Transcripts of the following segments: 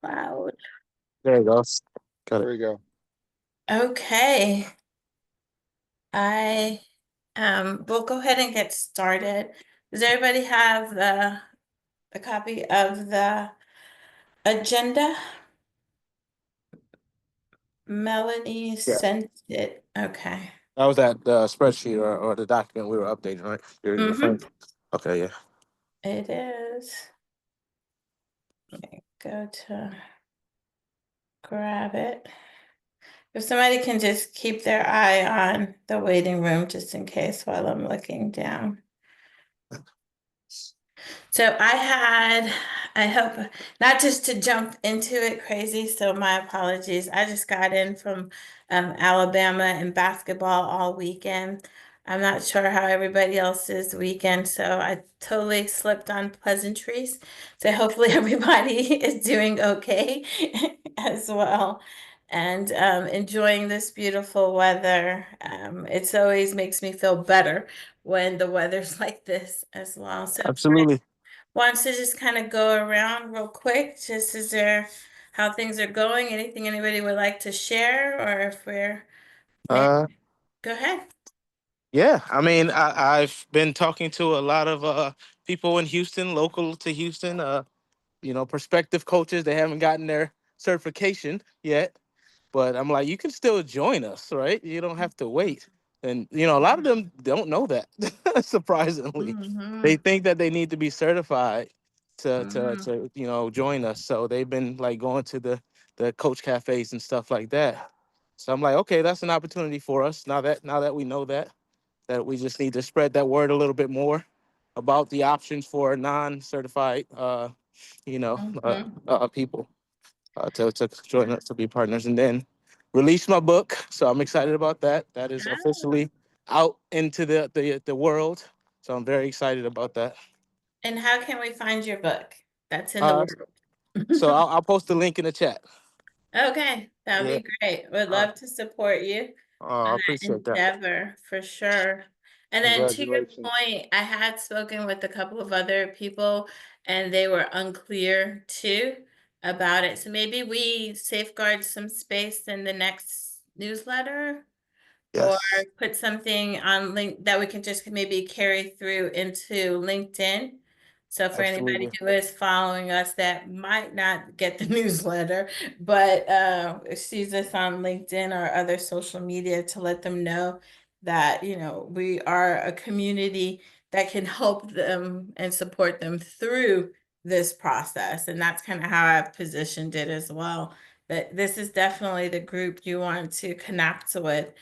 loud. There you go. Got There it. you go. Okay. I we'll go ahead and get started. Does everybody have the copy of the agenda? Melanie Yeah. sent it. Okay. That was that spreadsheet or the document we were updating, right? You're referring to? Okay, yeah. It is. Okay, go to grab it. If somebody can just keep their eye on the waiting room just in case while I'm looking down. So I hope not just to jump into it crazy, so my apologies. I just got in from Alabama and basketball all weekend. I'm not sure how everybody else's weekend, so I totally slipped on pleasantries. So hopefully everybody is doing okay as well and enjoying this beautiful weather. It's always makes me feel better when the weather's like this as well. So Absolutely. wants to just kind of go around real quick, just is there how things are going, anything anybody would like to share, or if we're Uh, go ahead. yeah. I mean, I've been talking to a lot of people in Houston, local to Houston. Prospective coaches. They haven't gotten their certification yet, but I'm like, you can still join us, right? You don't have to wait. And a lot of them don't know that. Surprisingly, they Mm-hmm. think that they need to be certified Mm-hmm. to join us. So they've been like going to the coach cafes and stuff like that. So I'm like, okay, that's an opportunity for us. Now that we know that we just need to spread that word a little bit more about the options for non-certified Mm-hmm. people to join us to be partners, and then release my book. So I'm excited about that. That is officially out into the world. So I'm very excited about that. And how can we find your book? That's in the Uh, so world. I'll post the link in the chat. Okay, that would Yeah. be great. Would Uh, love to support you I on that appreciate that. endeavor for sure. And then to your Congratulations. point, I had spoken with a couple of other people and they were unclear too about it. So maybe we safeguard some space in the next newsletter or Yes. put something on link that we can just maybe carry through into LinkedIn. So for anybody Absolutely. who is following us that might not get the newsletter, but sees us on LinkedIn or other social media to let them know that, we are a community that can help them and support them through this process. And that's kind of how I've positioned it as well. That this is definitely the group you want to connect with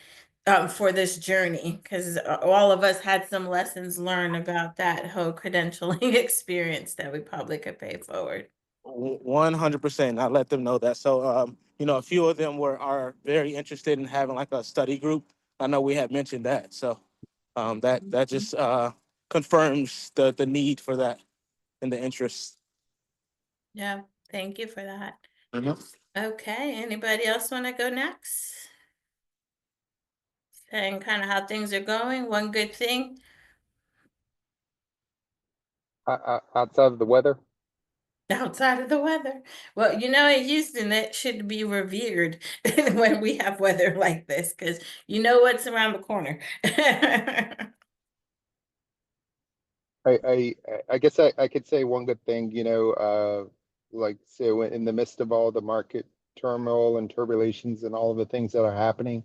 for this journey because all of us had some lessons learned about that whole credentialing experience that we probably could pay forward. 100%. I let them know that. So, a few of them are very interested in having like a study group. I know we had mentioned that. So, that Mhm. just confirms the need for that and the interest. Yeah, thank you for that. Mhm. Okay, anybody else want to go next? Saying kind of how things are going. One good thing Outside of the weather, outside of the weather. Well, in Houston, that should be revered when we have weather like this because you know what's around the corner. I guess I could say one good thing, like so in the midst of all the market turmoil and turbulations and all of the things that are happening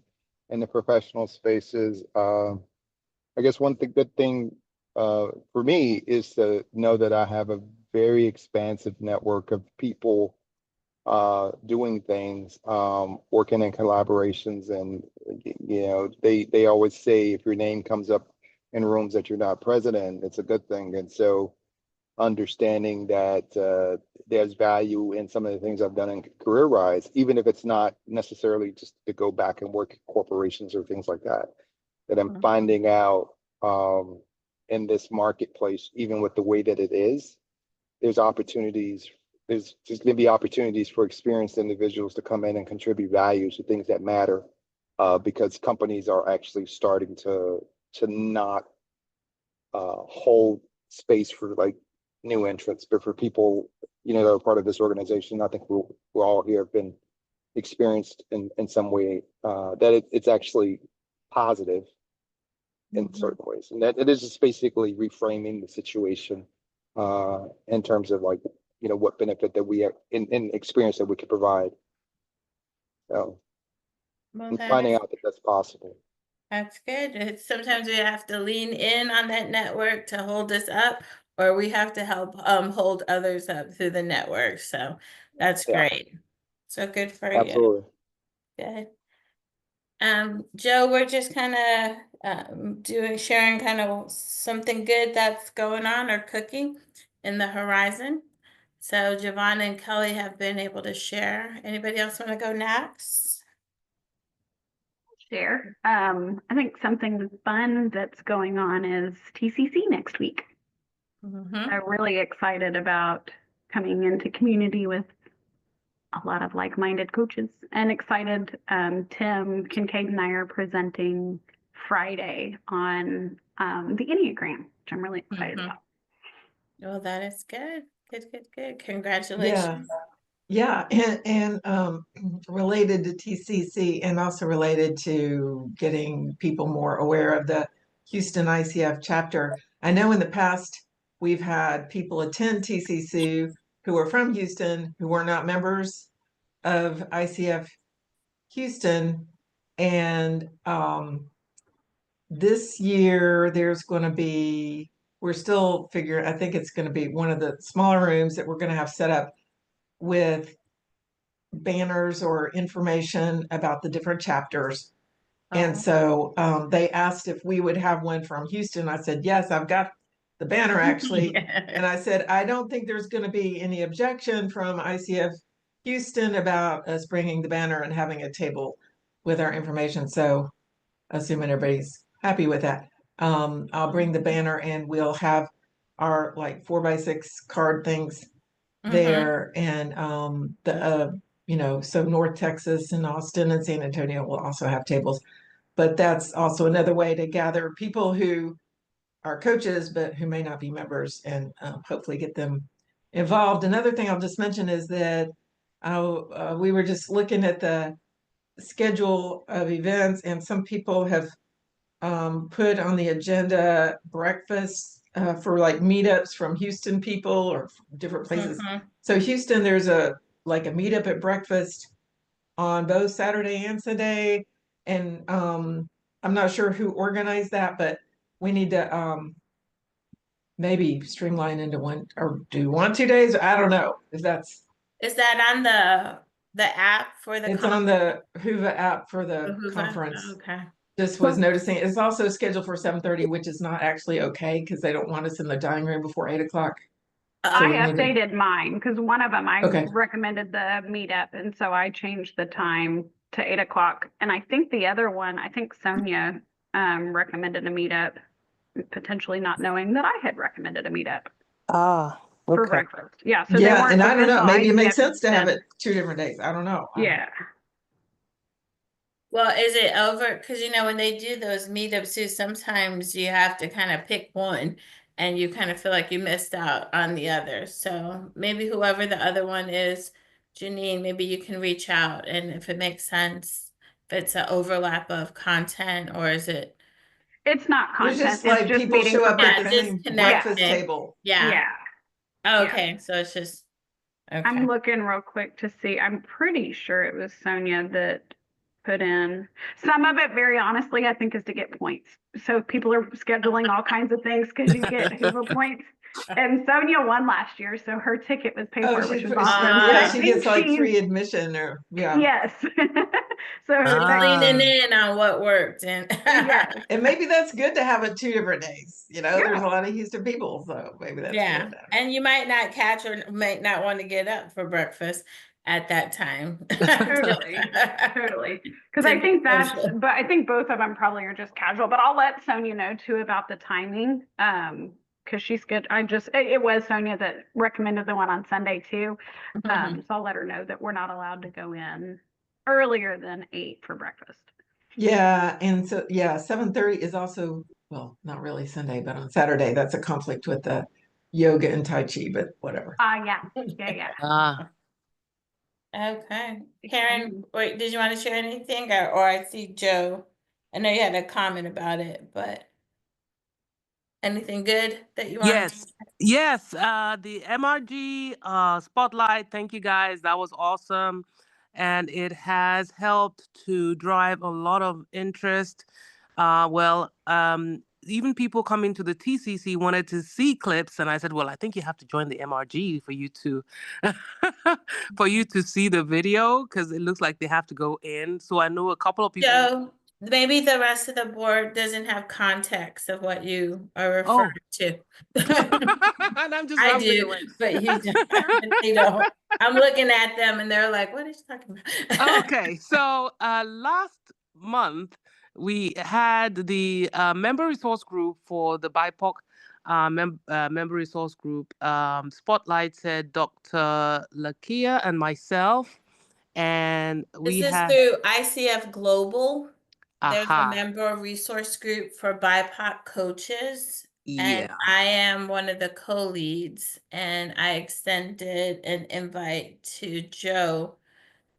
in the professional spaces, I guess good thing for me is to know that I have a very expansive network of people doing things, working in collaborations, and they always say if your name comes up in rooms that you're not present in, it's a good thing. And so understanding that there's value in some of the things I've done in career rise, even if it's not necessarily just to go back and work at corporations or things like that, that I'm finding out in this marketplace, even with the way that it is, there's opportunities. There's just going to be opportunities for experienced individuals to come in and contribute value to things that matter, because companies are actually starting to not hold space for like new entrants, but for people, that are part of this organization. I think we're all here have been experienced in some way that it's actually positive in certain ways, and that it is just basically reframing the situation in terms of like what benefit that we have in experience that we could provide. So, Well, and finding out that that's possible. that's good. Sometimes we have to lean in on that network to hold us up, or we have to help hold others up through the network. So that's Yeah, great. So good for you. absolutely. Good. Joe, we're just kind of sharing kind of something good that's going on or cooking in the horizon. So Javon and Kelly have been able to share. Anybody else want to go next? Share. I think something fun that's going on is TCC next week. I'm really excited about coming into community with a lot of like-minded coaches and excited. Tim Kincaid and I are presenting Friday on the Enneagram, which I'm really excited about. Well, that is good. Good, good, good. Yeah, Congratulations. yeah, and related to TCC and also related to getting people more aware of the Houston ICF chapter. I know in the past we've had people attend TCC who are from Houston who were not members of ICF Houston, and this year there's going to be, we're still figuring, I think it's going to be one of the smaller rooms that we're going to have set up with banners or information about the different chapters. And so they asked if we would have one from Houston. I said, yes, I've got the banner actually. And I said, I don't think there's going to be any objection from ICF Houston about us bringing the banner and having a table with our information. So assuming everybody's happy with that, I'll bring the banner and we'll have our like 4x6 card things there. And so North Texas and Austin and San Antonio will also have tables. But that's also another way to gather people who are coaches, but who may not be members, and hopefully get them involved. Another thing I'll just mention is that we were just looking at the schedule of events, and some people have put on the agenda breakfast for like meetups from Houston people or different places. So Houston, there's a meetup at breakfast on both Saturday and Sunday. And I'm not sure who organized that, but we need to maybe streamline into one or do 2 days. I don't know if that's. Is that on the app for the It's on the Hoover app for the conference. Okay. Just was noticing it's also scheduled for 7:30, which is not actually okay because they don't want us in the dining room before 8 o'clock. I updated mine because one of them I Okay. recommended the meetup, and so I changed the time to 8 o'clock. And I think the other one, I think Sonia recommended a meetup, potentially not knowing that I had recommended a meetup for breakfast. Yeah. So they weren't and I don't know. Maybe it makes ICF sense to have it 2 different days. I don't know. Yeah. Well, is it over? Because when they do those meetups too, sometimes you have to kind of pick one and you kind of feel like you missed out on the other. So maybe whoever the other one is, Janine, maybe you can reach out, and if it makes sense, if it's an overlap of content, or is it? It's not content. It's just like people meeting show up at the just same connect breakfast table. Yeah. Yeah. Okay, so it's just okay. I'm looking real quick to see. I'm pretty sure it was Sonia that put in some of it. Very honestly, I think is to get points. So people are scheduling all kinds of things because you get Hoover points. And Sonia won last year, so her ticket was paid for, which is awesome. She gets like free admission, or Yes. So leaning in on what worked, and and maybe that's good to have it 2 different days. There's a lot of Houston people, so maybe that's good. And you might not catch or might not want to get up for breakfast at that time. Totally. Because I think but I think both of them probably are just casual. But I'll let Sonia know too about the timing. Because she's good. It was Sonia that recommended the one on Sunday too. So I'll let her know that we're not allowed to go in earlier than 8 for breakfast. Yeah, and so 7:30 is also, well, not really Sunday, but on Saturday, that's a conflict with the yoga and Tai Chi, but whatever. Yeah. Ah, Okay. Karen, Exciting. wait, did you want to share anything? Or I see Joe. I know you had a comment about it, but anything good that you wanted to? Yes, yes. The MRG spotlight. Thank you guys. That was awesome, and it has helped to drive a lot of interest. Even people coming to the TCC wanted to see clips, and I said, "Well, I think you have to join the MRG for you to for you to see the video because it looks like they have to go in." So I know a couple of people. Joe, maybe the rest of the board doesn't have context of what you are referring Oh, to. and I'm just I rambling do, away. but you don't. They don't. I'm looking at them and they're like, what is she talking about? Okay, so last month we had the member resource group for the BIPOC member resource group. Spotlight said Dr. Lakia and myself, and This we is had, through ICF Global. There's a aha, member resource group for BIPOC coaches, and yeah. I am one of the co-leads, and I extended an invite to Joe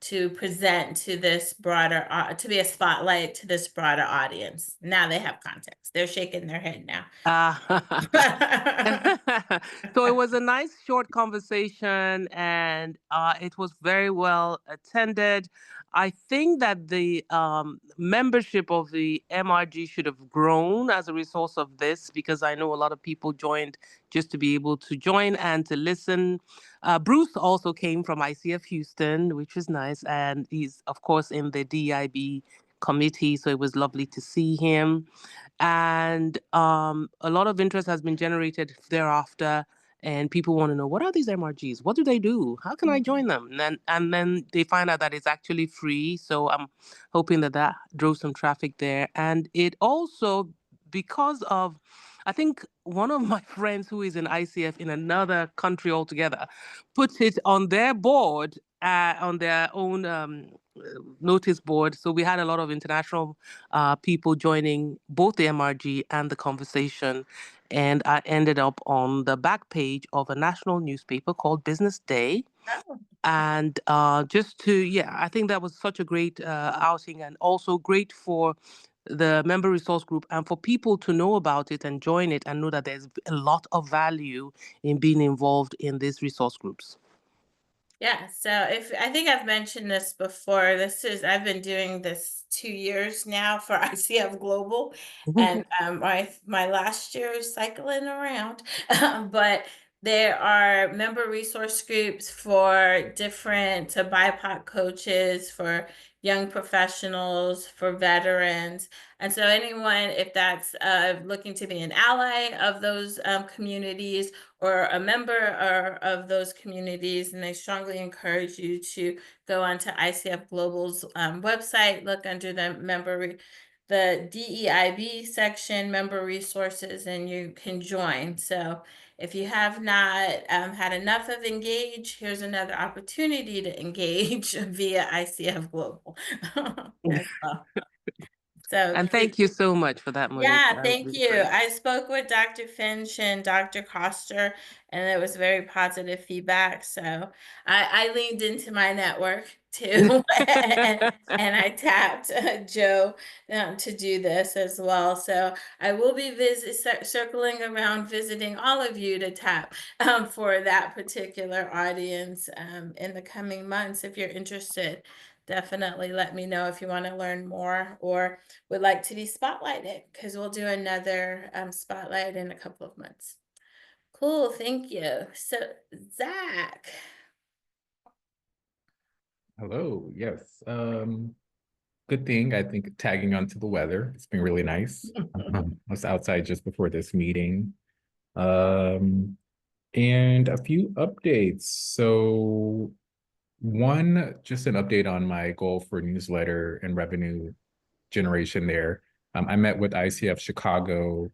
to present to this broader, to be a spotlight to this broader audience. Now they have context. They're shaking their head now. So it was a nice short conversation, and it was very well attended. I think that the membership of the MRG should have grown as a result of this because I know a lot of people joined just to be able to join and to listen. Bruce also came from ICF Houston, which was nice, and he's, of course, in the DIB committee, so it was lovely to see him. And a lot of interest has been generated thereafter, and people want to know, what are these MRGs, what do they do, how can I join them? And then they find out that it's actually free, so I'm hoping that that drove some traffic there. And it also, because of, I think one of my friends who is in ICF in another country altogether put it on their board, on their own notice board. So we had a lot of international people joining both the MRG and the conversation. And I ended up on the back page of a national newspaper called Business Day. And just to, yeah, I think that was such a great outing, and also great for the member resource group and for people to know about it and join it and know that there's a lot of value in being involved in these resource groups. Yeah, so if I think I've mentioned this before, I've been doing this 2 years now for ICF Global, and my last year is cycling around, but there are member resource groups for different to BIPOC coaches, for young professionals, for veterans, and so anyone, if that's looking to be an ally of those communities or a member of those communities, and I strongly encourage you to go onto ICF Global's website, look under the DEIB section, member resources, and you can join. So if you have not had enough of Engage, here's another opportunity to engage via ICF Global as well. So And thank you so much for that, Monique. yeah, That was thank really you. great. I spoke with Dr. Finch and Dr. Coster, and it was very positive feedback. So I leaned into my network too, and I tapped Joe to do this as well. So I will be circling around, visiting all of you to tap for that particular audience in the coming months. If you're interested, definitely let me know if you want to learn more or would like to be spotlighted, because we'll do another spotlight in a couple of months. Cool, thank you. So Zach. Hello, yes. Good thing, I think, tagging onto the weather. It's been really nice. I was outside just before this meeting. And a few updates. So one, just an update on my goal for newsletter and revenue generation there. I met with ICF Chicago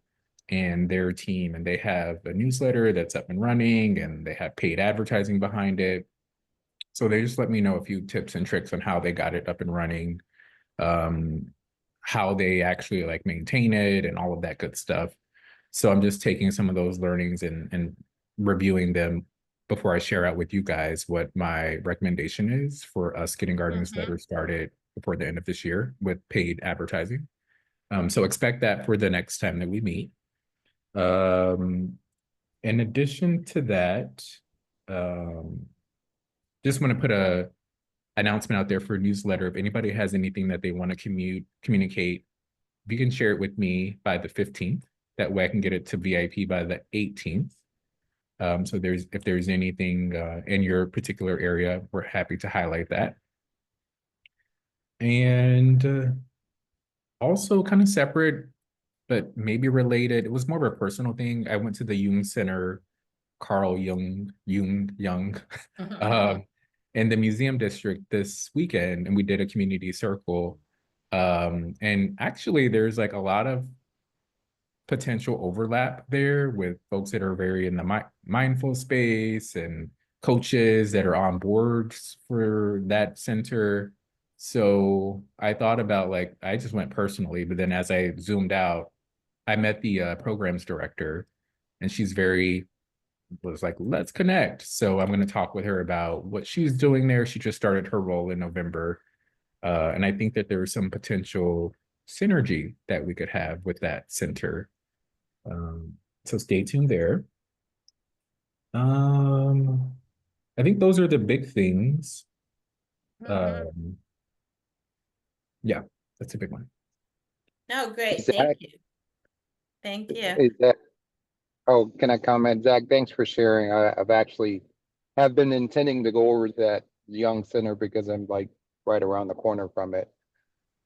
and their team, and they have a newsletter that's up and running, and they have paid advertising behind it. So they just let me know a few tips and tricks on how they got it up and running, how they actually maintain it and all of that good stuff. So I'm just taking some of those learnings and reviewing them before I share out with you guys what my recommendation is for us getting our newsletter started before the end of this year with paid advertising. So expect that for the next time that we meet. In addition to that, just want to put a announcement out there for a newsletter. If anybody has anything that they want to communicate, you can share it with me by the 15th. That way I can get it to VIP by the 18th. So if there's anything in your particular area, we're happy to highlight that. And also kind of separate, but maybe related, it was more of a personal thing. I went to the Jung Center, Carl Jung, in the museum district this weekend, and we did a community circle. And actually there's like a lot of potential overlap there with folks that are very in the mindful space and coaches that are on boards for that center. So I thought about, like, I just went personally, but then as I zoomed out, I met the programs director, and she's was like, let's connect. So I'm going to talk with her about what she's doing there. She just started her role in November. And I think that there is some potential synergy that we could have with that center. So stay tuned there. I think those are the big things. Yeah, that's a big one. No, great. Zach, Thank you. Thank you. is that, oh, can I comment? Zach, thanks for sharing. I've actually have been intending to go over to that Young Center because I'm like right around the corner from it.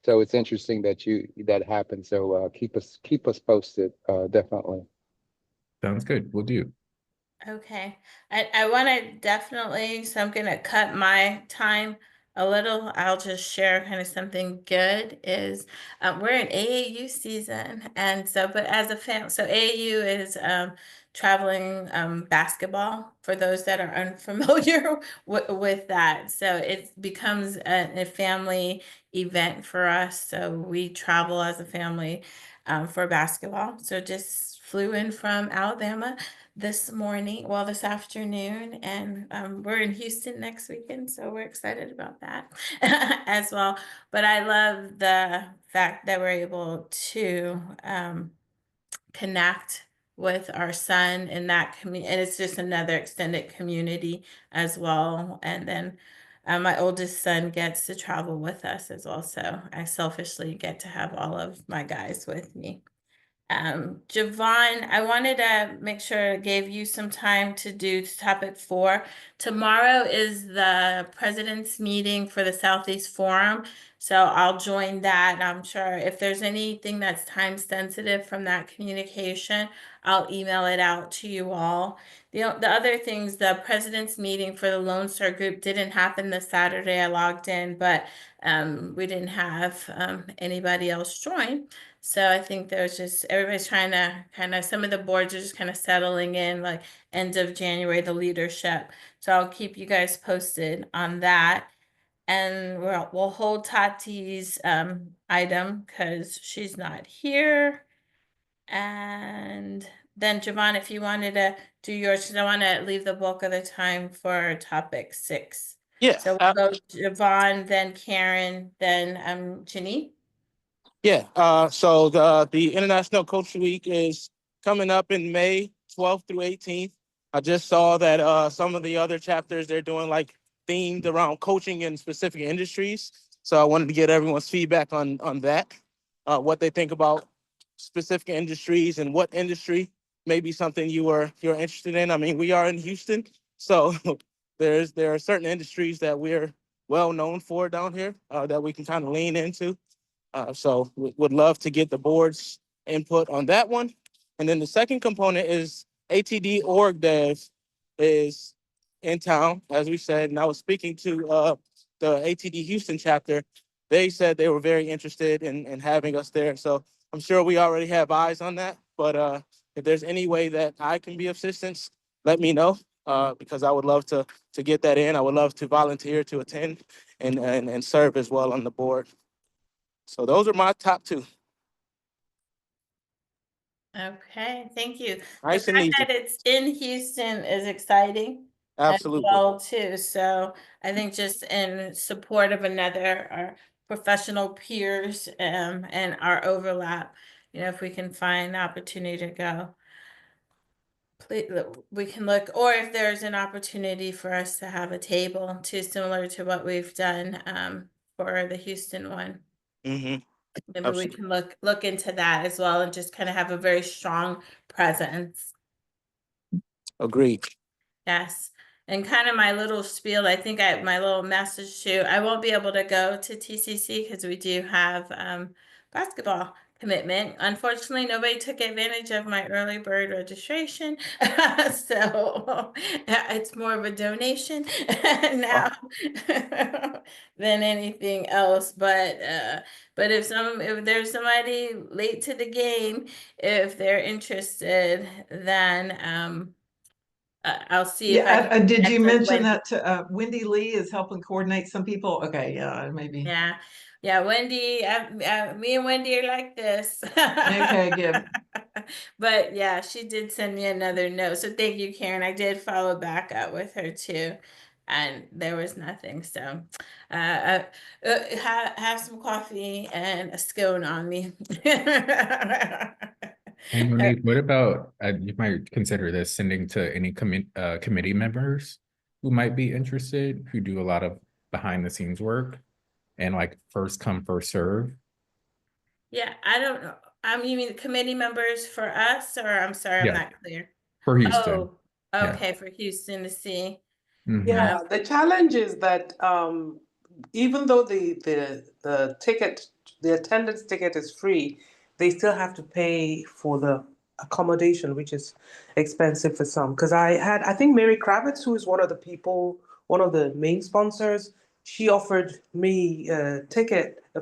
So it's interesting that that happened. So keep us posted, definitely. Sounds good. We'll do. Okay. I want to definitely, so I'm going to cut my time a little. I'll just share kind of something good is we're in AAU season. And so, but as a family, so AAU is traveling basketball for those that are unfamiliar with that. So it becomes a family event for us. So we travel as a family for basketball. So just flew in from Alabama this morning, well, this afternoon, and we're in Houston next weekend, so we're excited about that as well. But I love the fact that we're able to connect with our son in that community, and it's just another extended community as well. And then my oldest son gets to travel with us as well, so I selfishly get to have all of my guys with me. Javon, I wanted to make sure I gave you some time to do topic 4. Tomorrow is the president's meeting for the Southeast Forum, so I'll join that. I'm sure if there's anything that's time sensitive from that communication, I'll email it out to you all. The other things, the president's meeting for the Lone Star group didn't happen this Saturday. I logged in, but we didn't have anybody else join. So I think there's just everybody's trying to kind of, some of the boards are just kind of settling in, like end of January, the leadership. So I'll keep you guys posted on that. And we'll hold Tati's item because she's not here. And then Javon, if you wanted to do yours, 'cause I want to leave the bulk of the time for topic 6. Yeah. So we'll go Javon, then Karen, then Janine. Yeah. So the International Coach Week is coming up in May 12th through 18th. I just saw that some of the other chapters they're doing like themed around coaching in specific industries. So I wanted to get everyone's feedback on that, what they think about specific industries and what industry may be something you're interested in. I mean, we are in Houston, so there are certain industries that we're well known for down here that we can kind of lean into. So would love to get the board's input on that one. And then the second component is ATD Org Dev is in town, as we said, and I was speaking to the ATD Houston chapter. They said they were very interested in having us there. So I'm sure we already have eyes on that, but if there's any way that I can be of assistance, let me know, because I would love to get that in. I would love to volunteer to attend and serve as well on the board. So those are my top 2. Okay, thank you. The Nice and fact easy. that it's in Houston is exciting as Absolutely. well too. So I think just in support of another, our professional peers, and our overlap, if we can find an opportunity to go, please, we can look, or if there's an opportunity for us to have a table too, similar to what we've done, for the Houston one. Mm-hmm. Maybe we Absolutely. can look into that as well and just kind of have a very strong presence. Agreed. Yes. And kind of my little spiel, I think my little message too, I won't be able to go to TCC because we do have basketball commitment. Unfortunately, nobody took advantage of my early bird registration. So it's more of a donation now than anything else. But if there's somebody late to the game, if they're interested, then I'll see if I Yeah, can did you connect with mention Wendy. that to Wendy Lee is helping coordinate some people? Okay, yeah, maybe. Yeah, yeah, Wendy. Me and Wendy are like this. Okay, good. But yeah, she did send me another note. So thank you, Karen. I did follow back up with her too, and there was nothing. So, have some coffee and a scone on me. And Monique, what about you might consider this sending to any committee members who might be interested, who do a lot of behind the scenes work and like first come, first serve Yeah, I don't know. You mean committee members for us, or I'm sorry, I'm yeah, not clear. for Houston. Oh, Yeah. okay, for Houston to see. Hmm. Yeah, the challenge is that even though the ticket, the attendance ticket is free, they still have to pay for the accommodation, which is expensive for some. Because I think Mary Kravitz, who is one of the people, one of the main sponsors, she offered me a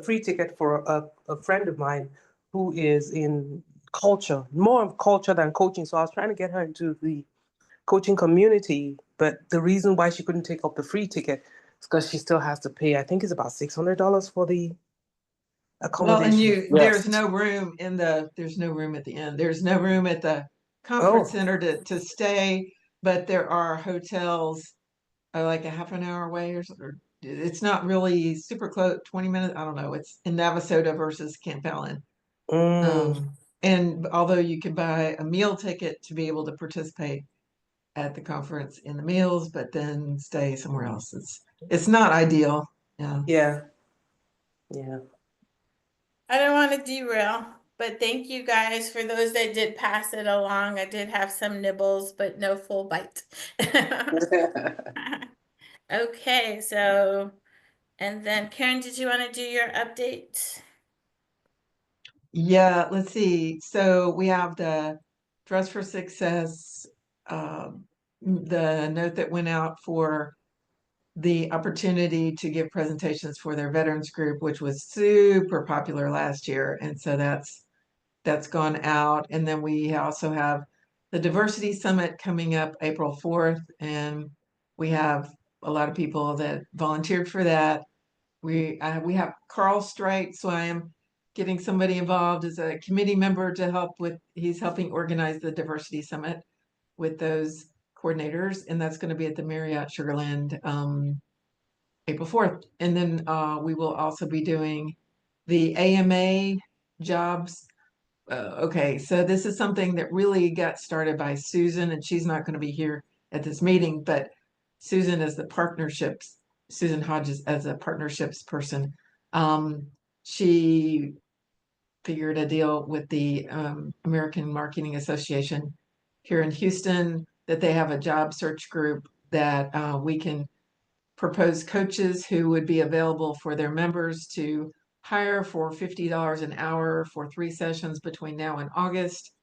free ticket for a friend of mine who is in culture, more of culture than coaching. So I was trying to get her into the coaching community, but the reason why she couldn't take up the free ticket is because she still has to pay. I think it's about $600 for the Well, and accommodation. there's Yes. no room there's no room at the end. There's no room at the conference Oh, center to stay, but there are hotels like a half an hour away or it's not really super close, 20 minutes. I don't know. It's in Navasota versus Camp Allen. mm, Um, and although you can buy a meal ticket to be able to participate at the conference in the meals, but then stay somewhere else. It's not ideal. Yeah. yeah, yeah. I don't want to derail, but thank you guys for those that did pass it along. I did have some nibbles, but no full bite. Okay, so, and then Karen, did you want to do your update? Yeah, let's see. So we have the Dress for Success, the note that went out for the opportunity to give presentations for their veterans group, which was super popular last year. And so that's gone out. And then we also have the Diversity Summit coming up April 4th. And we have a lot of people that volunteered for that. We have Carl Strike, so I am getting somebody involved as a committee member to help with, he's helping organize the Diversity Summit with those coordinators. And that's going to be at the Marriott Sugarland April 4th. And then we will also be doing the AMA jobs. Okay, so this is something that really got started by Susan, and she's not going to be here at this meeting, but Susan is the partnerships, Susan Hodges as a partnerships person. She figured a deal with the American Marketing Association here in Houston that they have a job search group that we can propose coaches who would be available for their members to hire for $50 an hour for 3 sessions between now and August,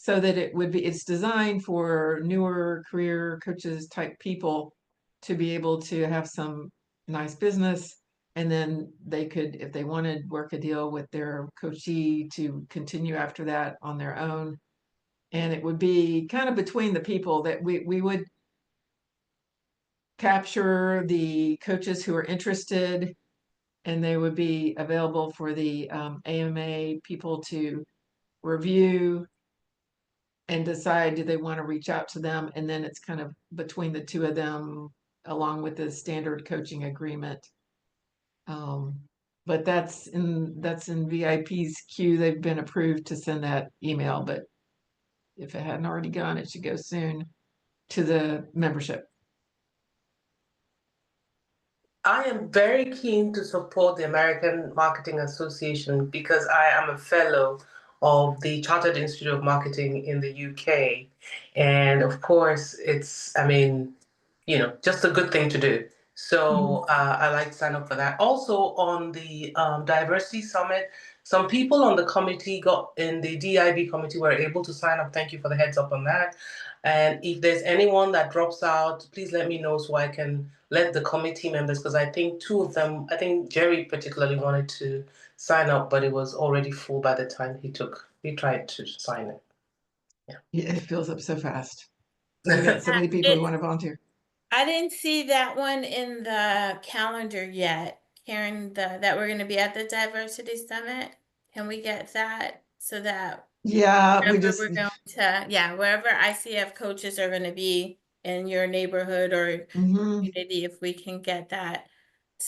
so that it's designed for newer career coaches type people to be able to have some nice business. And then they could, if they wanted, work a deal with their coachee to continue after that on their own. And it would be kind of between the people that we would capture the coaches who are interested, and they would be available for the AMA people to review. and decide, do they want to reach out to them? And then it's kind of between the two of them, along with the standard coaching agreement. But that's in VIP's queue. They've been approved to send that email, but if it hadn't already gone, it should go soon to the membership. I am very keen to support the American Marketing Association because I am a fellow of the Chartered Institute of Marketing in the UK. And of course, it's, I mean, just a good thing to do. So I like to sign up for that. Also, on the Diversity Summit, some people on the committee in the DIB committee were able to sign up. Thank you for the heads up on that. And if there's anyone that drops out, please let me know so I can let the committee members, because I think two of them, I think Jerry particularly wanted to sign up, but it was already full by the time he tried to sign it. Yeah, it fills up so fast. We got so many people who want to volunteer. I didn't see that one in the calendar yet, Karen, that we're going to be at the Diversity Summit. Can we get that so that Yeah, we wherever just, we're going to, wherever ICF coaches are going to be in your neighborhood or community, if we can get that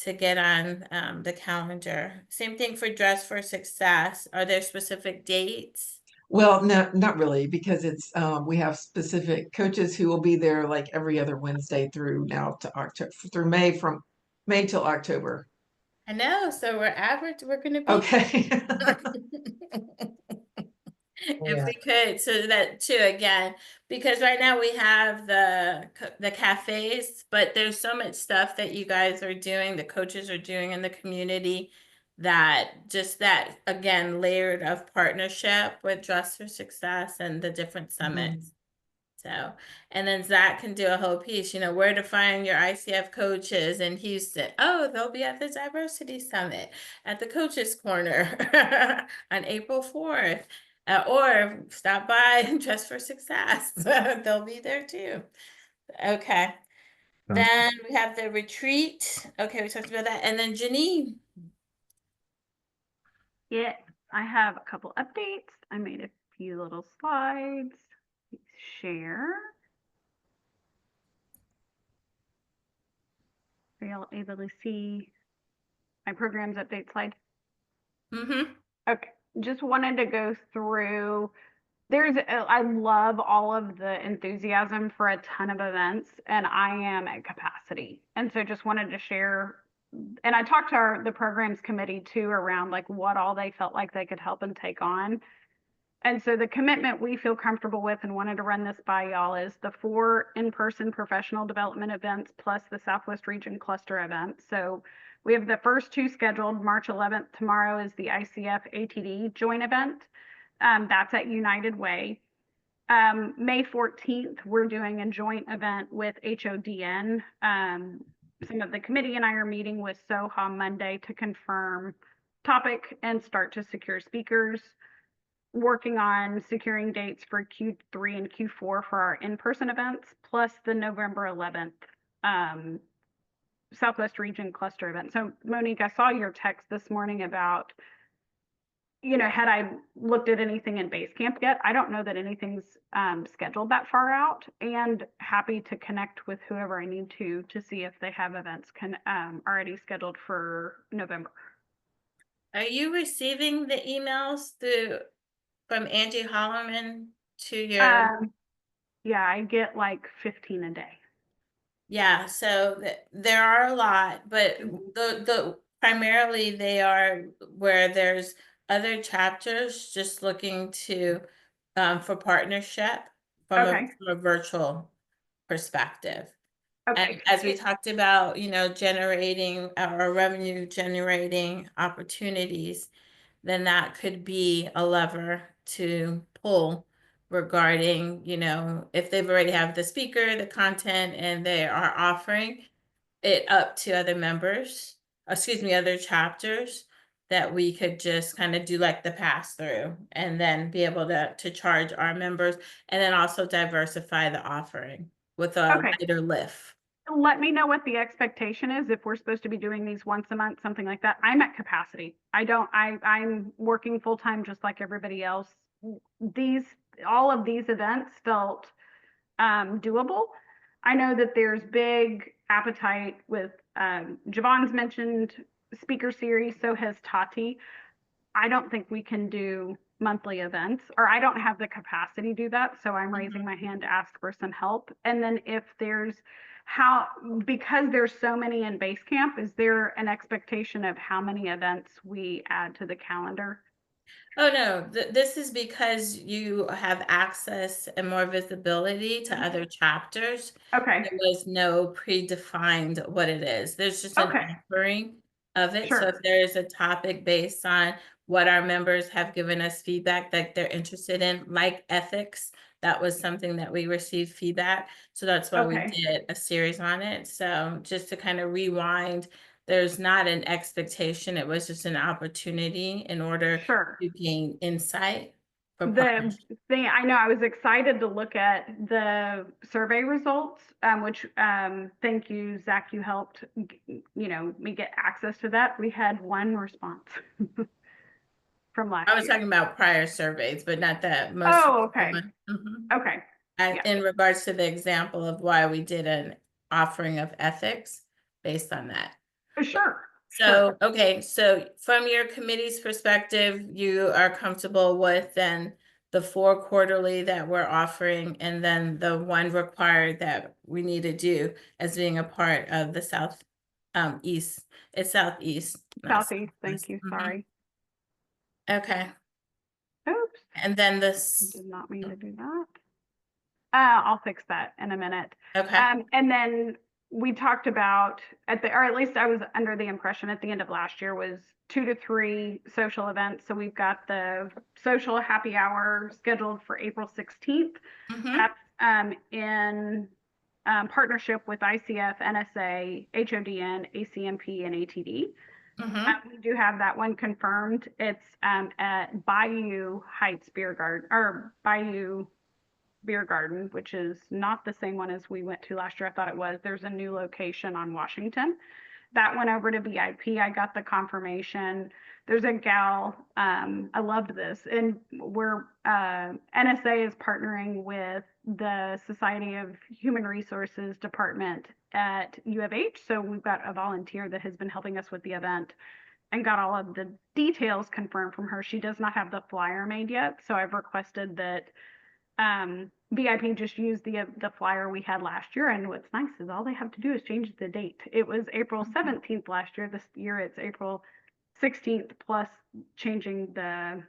to get on the calendar. Same thing for Dress for Success. Are there specific dates? well, no, not really, because it's we have specific coaches who will be there like every other Wednesday through now to October, through May, from May till October. I know, so we're going to be Okay. if we could, so that too, again, because right now we have the cafes, but there's so much stuff that you guys are doing, the coaches are doing in the community, that just that again layered of partnership with Dress for Success and the different summits. So, and then Zach can do a whole piece, where to find your ICF coaches in Houston. Oh, they'll be at the Diversity Summit at the Coaches Corner on April 4th. Or stop by and Dress for Success. They'll be there too. Okay. Then we have the retreat. Okay, we talked about that. And then Janine. Yeah, I have a couple updates. I made a few little slides. Share. Are y'all able to see my programs update slide? Okay, just wanted to go through. I love all of the enthusiasm for a ton of events, and I am at capacity. And so just wanted to share, and I talked to the programs committee too around like what all they felt like they could help and take on. And so the commitment we feel comfortable with and wanted to run this by y'all is the 4 in-person professional development events plus the Southwest Region cluster event. So we have the first 2 scheduled. March 11th, tomorrow, is the ICF ATD joint event. That's at United Way. May 14th, we're doing a joint event with HODN. Some of the committee and I are meeting with SOHA Monday to confirm topic and start to secure speakers. Working on securing dates for Q3 and Q4 for our in-person events, plus the November 11th Southwest Region cluster event. So Monique, I saw your text this morning about, had I looked at anything in Basecamp yet? I don't know that anything's scheduled that far out, and happy to connect with whoever I need to see if they have events already scheduled for November. Are you receiving the emails from Angie Holloman to your? Yeah, I get like 15 a day. Yeah, so there are a lot, but the primarily they are where there's other chapters just looking to for partnership from a virtual perspective. Okay. And as we talked about, generating our revenue generating opportunities, then that could be a lever to pull regarding, if they've already have the speaker, the content, and they are offering it up to other members, other chapters, that we could just kind of do like the pass through and then be able to charge our members and then also diversify the offering with a lighter lift. Let me know what the expectation is. If we're supposed to be doing these once a month, something like that. I'm at capacity. I'm working full time just like everybody else. These all of these events felt doable. I know that there's big appetite with Javon's mentioned speaker series, so has Tati. I don't think we can do monthly events, or I don't have the capacity to do that. So I'm raising my hand to ask for some help. And then if there's because there's so many in base camp, is there an expectation of how many events we add to the calendar? Oh, no, this is because you have access and more visibility to other chapters. Okay. There was no predefined what it is. There's just an offering of it. So if Sure. there is a topic based on what our members have given us feedback that they're interested in, like ethics, that was something that we received feedback. So that's why we did a series on it. So just to kind of rewind, there's not an expectation. It was just an opportunity in order to gain insight for The thing I know, I was excited to look at the survey results, which thank you, Zach, you helped me get access to that. We had one response from last year. I was talking about prior surveys, but not that most. Oh, okay. Okay. In regards to the example of why we did an offering of ethics based on that. Sure. So, okay, so from your committee's perspective, you are comfortable with then the 4 quarterly that we're offering, and then the 1 required that we need to do as being a part of the east. It's southeast. Southeast, thank you, sorry. Okay. Oops. And then this. I did not mean to do that. I'll fix that in a minute. Okay. And then we talked about or at least I was under the impression at the end of last year was 2 to 3 social events. So we've got the social happy hour scheduled for April 16th. That's in partnership with ICF, NSA, HODN, ACMP, and ATD. We do have that one confirmed. It's at Bayou Heights Beer Garden, or Bayou Beer Garden, which is not the same one as we went to last year. I thought it was. There's a new location on Washington. That went over to VIP. I got the confirmation. There's a gal, I loved this, and we're NSA is partnering with the Society of Human Resources Department at U of H. So we've got a volunteer that has been helping us with the event and got all of the details confirmed from her. She does not have the flyer made yet, so I've requested that VIP just use the flyer we had last year. And what's nice is all they have to do is change the date. It was April 17th last year. This year it's April 16th, plus changing the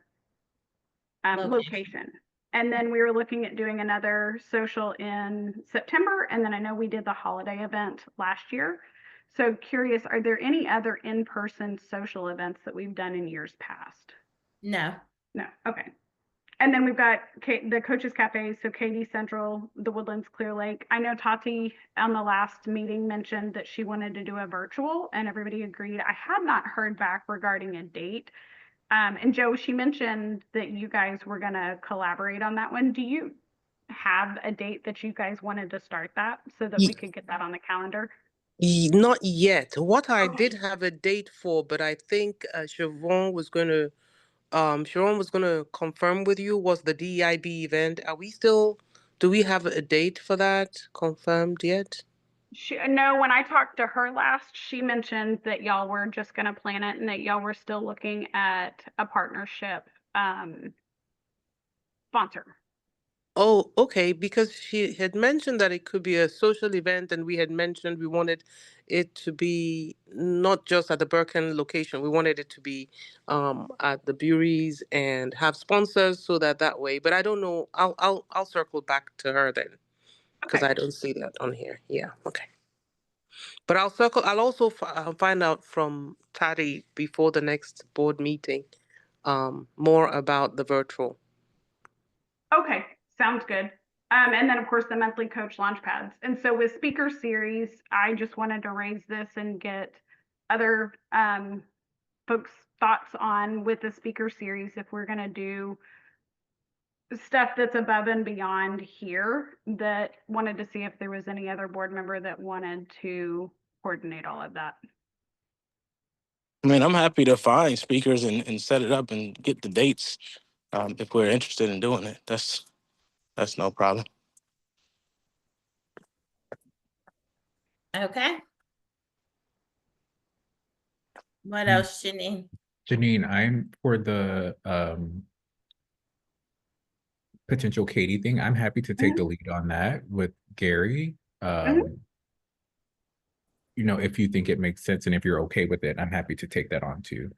location. And then we were looking at doing another social in September. And then I know we did the holiday event last year. So curious, are there any other in-person social events that we've done in years past? No. No. Okay. And then we've got the Coaches Cafe, so Katy Central, the Woodlands, Clear Lake. I know Tati on the last meeting mentioned that she wanted to do a virtual, and everybody agreed. I had not heard back regarding a date. And Joe, she mentioned that you guys were going to collaborate on that one. Do you have a date that you guys wanted to start that so that we could get that on the calendar? Not yet. What I did have a date for, but I think Siobhan was going to confirm with you, was the DEIB event. Do we have a date for that confirmed yet? No, when I talked to her last, she mentioned that y'all were just going to plan it and that y'all were still looking at a partnership sponsor. Oh, okay, because she had mentioned that it could be a social event, and we had mentioned we wanted it to be not just at the Birken location. We wanted it to be at the breweries and have sponsors, so that way. But I don't know. I'll circle back to her then, because I don't see that on here. Yeah, okay. But I'll also find out from Tati before the next board meeting more about the virtual. Okay, sounds good. And then of course the monthly coach launch pads. And so with speaker series, I just wanted to raise this and get other folks' thoughts on with the speaker series, if we're going to do stuff that's above and beyond here, that wanted to see if there was any other board member that wanted to coordinate all of that. I mean, I'm happy to find speakers and set it up and get the dates if we're interested in doing it. That's That's no problem. Okay. What else, Janine? Janine, I'm for the potential Katie thing. I'm happy to take Mhm. the lead on that with Gary. Mhm. You know, if you think it makes sense and if you're okay with it, I'm happy to take that on too.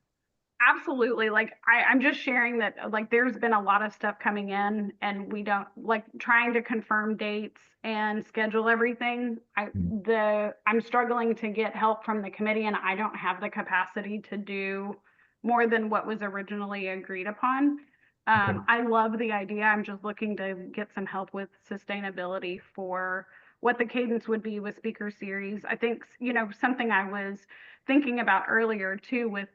Absolutely. Like I'm just sharing that like there's been a lot of stuff coming in and we don't like trying to confirm dates and schedule everything. I'm struggling to get help from the committee and I don't have the capacity to do more than what was originally agreed upon. Okay. I love the idea. I'm just looking to get some help with sustainability for what the cadence would be with speaker series. I think, you know, something I was thinking about earlier too with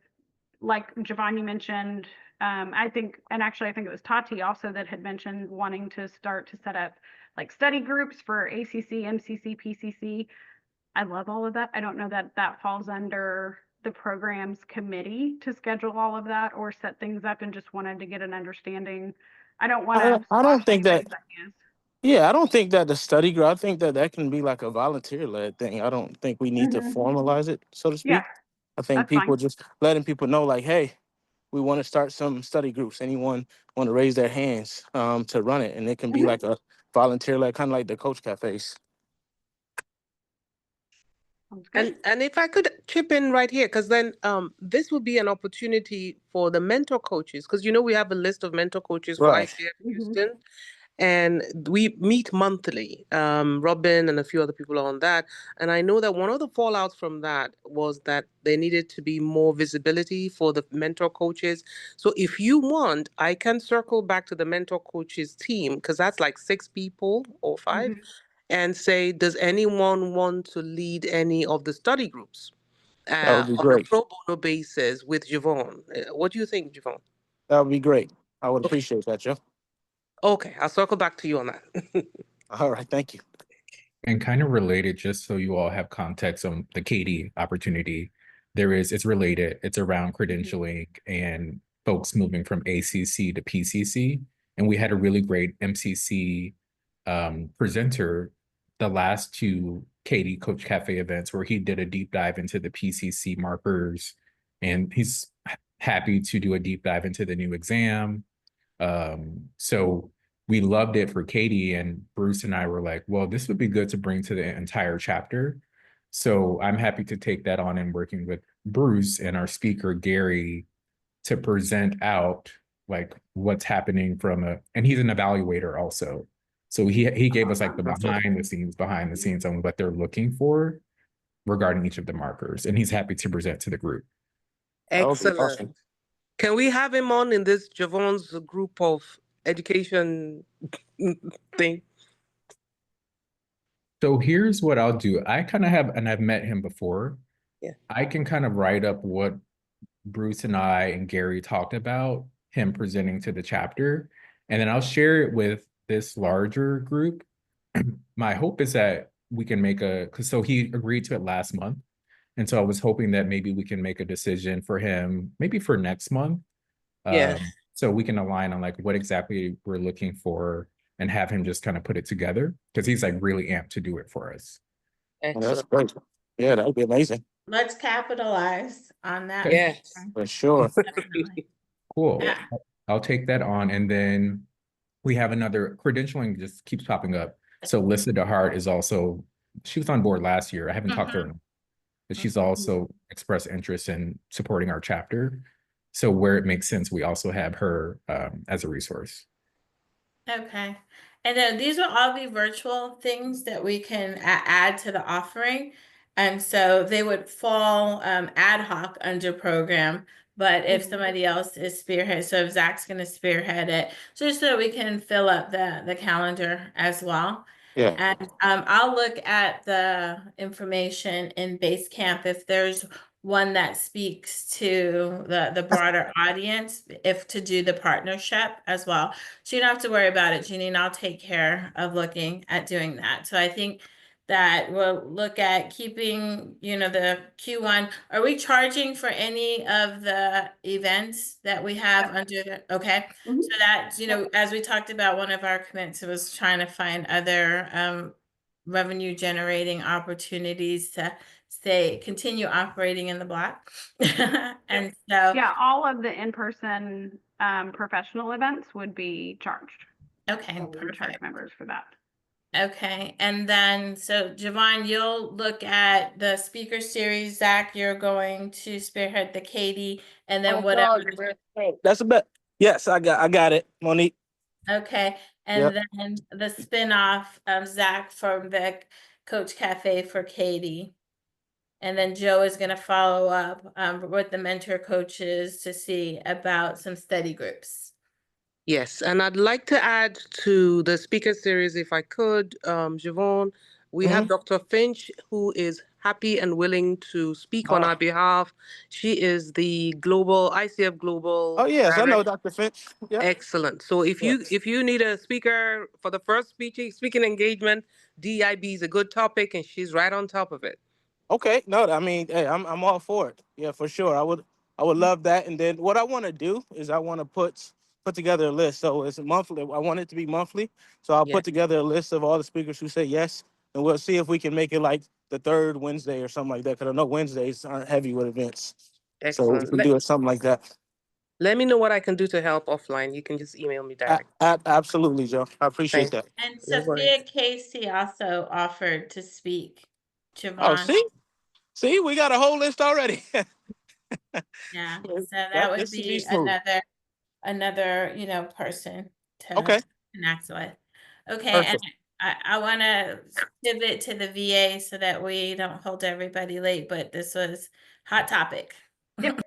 like Javon, you mentioned, I think, and actually I think it was Tati also that had mentioned wanting to start to set up like study groups for ACC, MCC, PCC. I love all of that. I don't know that that falls under the programs committee to schedule all of that or set things up, and just wanted to get an understanding. I don't want to I don't squash think that. anybody's ideas. Yeah, I don't think that the study group. I think that that can be like a volunteer-led thing. I don't think we need to Mhm. formalize it, so to Yeah, speak. I think that's fine. people just letting people know, like, hey, we want to start some study groups. Anyone want to raise their hands to run it, and it can be Mhm. like a volunteer-led, kind of like the coach cafes. Sounds good. And if I could chip in right here, because then this would be an opportunity for the mentor coaches, because you know we have a list of mentor coaches for Right. ICF Mhm. Houston, and we meet monthly. Robin and a few other people are on that, and I know that one of the fallouts from that was that there needed to be more visibility for the mentor coaches. So if you want, I can circle back to the mentor coaches team, because that's like 6 people or 5, Mhm. and say, does anyone want to lead any of the study groups That would be on a great. pro bono basis with Javon? What do you think, Javon? That would be great. I would Okay, appreciate that, Joe. okay, I'll circle back to you on that. All right, thank you. And kind of related, just so you all have context on the Katie opportunity, it's related. It's around credentialing and folks moving from ACC to PCC. And we had a really great MCC presenter the last 2 Katie Coach Cafe events where he did a deep dive into the PCC markers. And he's happy to do a deep dive into the new exam. So we loved it for Katie, and Bruce and I were like, well, this would be good to bring to the entire chapter. So I'm happy to take that on and working with Bruce and our speaker, Gary, to present out like what's happening and he's an evaluator also. So he gave us like the behind the scenes on what they're looking for regarding each of the markers. And he's happy to present to the group. That would be Excellent. awesome. Can we have him on in this Javon's group of education thing? So here's what I'll do. I kind of have, and I've met him before. Yeah. I can kind of write up what Bruce and I and Gary talked about, him presenting to the chapter, and then I'll share it with this larger group. My hope is that we can so he agreed to it last month. And so I was hoping that maybe we can make a decision for him, maybe for next month. Yeah. So we can align on like what exactly we're looking for and have him just kind of put it together because he's like really amped to do it for us. Well, that's Excellent. great. Yeah, that would be amazing. Let's capitalize on that. Okay. Yes. For sure. Definitely. Cool. Yeah. I'll take that on. And then we have another credentialing just keeps popping up. So Lissa DeHart is also, she was on board last year. I haven't talked to her, but she's also expressed interest in supporting our chapter. So where it makes sense, we also have her as a resource. Okay. And then these will all be virtual things that we can add to the offering. And so they would fall ad hoc under program. But if somebody else is spearhead, so if Zach's going to spearhead it, just so we can fill up the calendar as well. Yeah. And I'll look at the information in Basecamp if there's one that speaks to the broader audience, if to do the partnership as well. So you don't have to worry about it, Jeanine. I'll take care of looking at doing that. So I think that will look at keeping, the Q1. Are we charging for any of the events that we have under the, okay? Mhm. So that, as we talked about, one of our commitments was trying to find other revenue generating opportunities to continue operating in the block. And so, Yeah, all of the in-person professional events would be charged. okay, We would charge perfect. members for that. Okay, and then, so Javon, you'll look at the speaker series. Zach, you're going to spearhead the Katie, and then whatever. That's a bet. Yes, I got it, Monique. Okay, Yep. and then the spin-off, Zach from the Coach Cafe for Katie. And then Joe is gonna follow up with the mentor coaches to see about some study groups. Yes, and I'd like to add to the speaker series, if I could, Javon, we have Dr. Finch, who is happy and willing to speak on our behalf. She is the ICF Global. Oh yes, I know Director. Dr. Finch. Yep. Excellent. So if Yes. you need a speaker for the first speaking engagement, DIB is a good topic, and she's right on top of it. Okay, no, I mean, hey, I'm all for it. Yeah, for sure. I would love that. And then what I want to do is I want to put together a list. So it's monthly. I want it to be monthly. So I'll Yeah. put together a list of all the speakers who say yes, and we'll see if we can make it like the third Wednesday or something like that. Because I know Wednesdays aren't heavy with events. So Excellent. we do it something like that. Let me know what I can do to help offline. You can just email me direct. Absolutely, Joe. I appreciate Thanks. that. And No Sophia worries. Casey also offered to speak. Oh, Javon. see, we got a whole list already. Yeah, so that would This should be be smooth. another, person to Okay. connect with. Okay, and Perfect. I want to pivot to the VA so that we don't hold everybody late, but this was hot topic. Yep.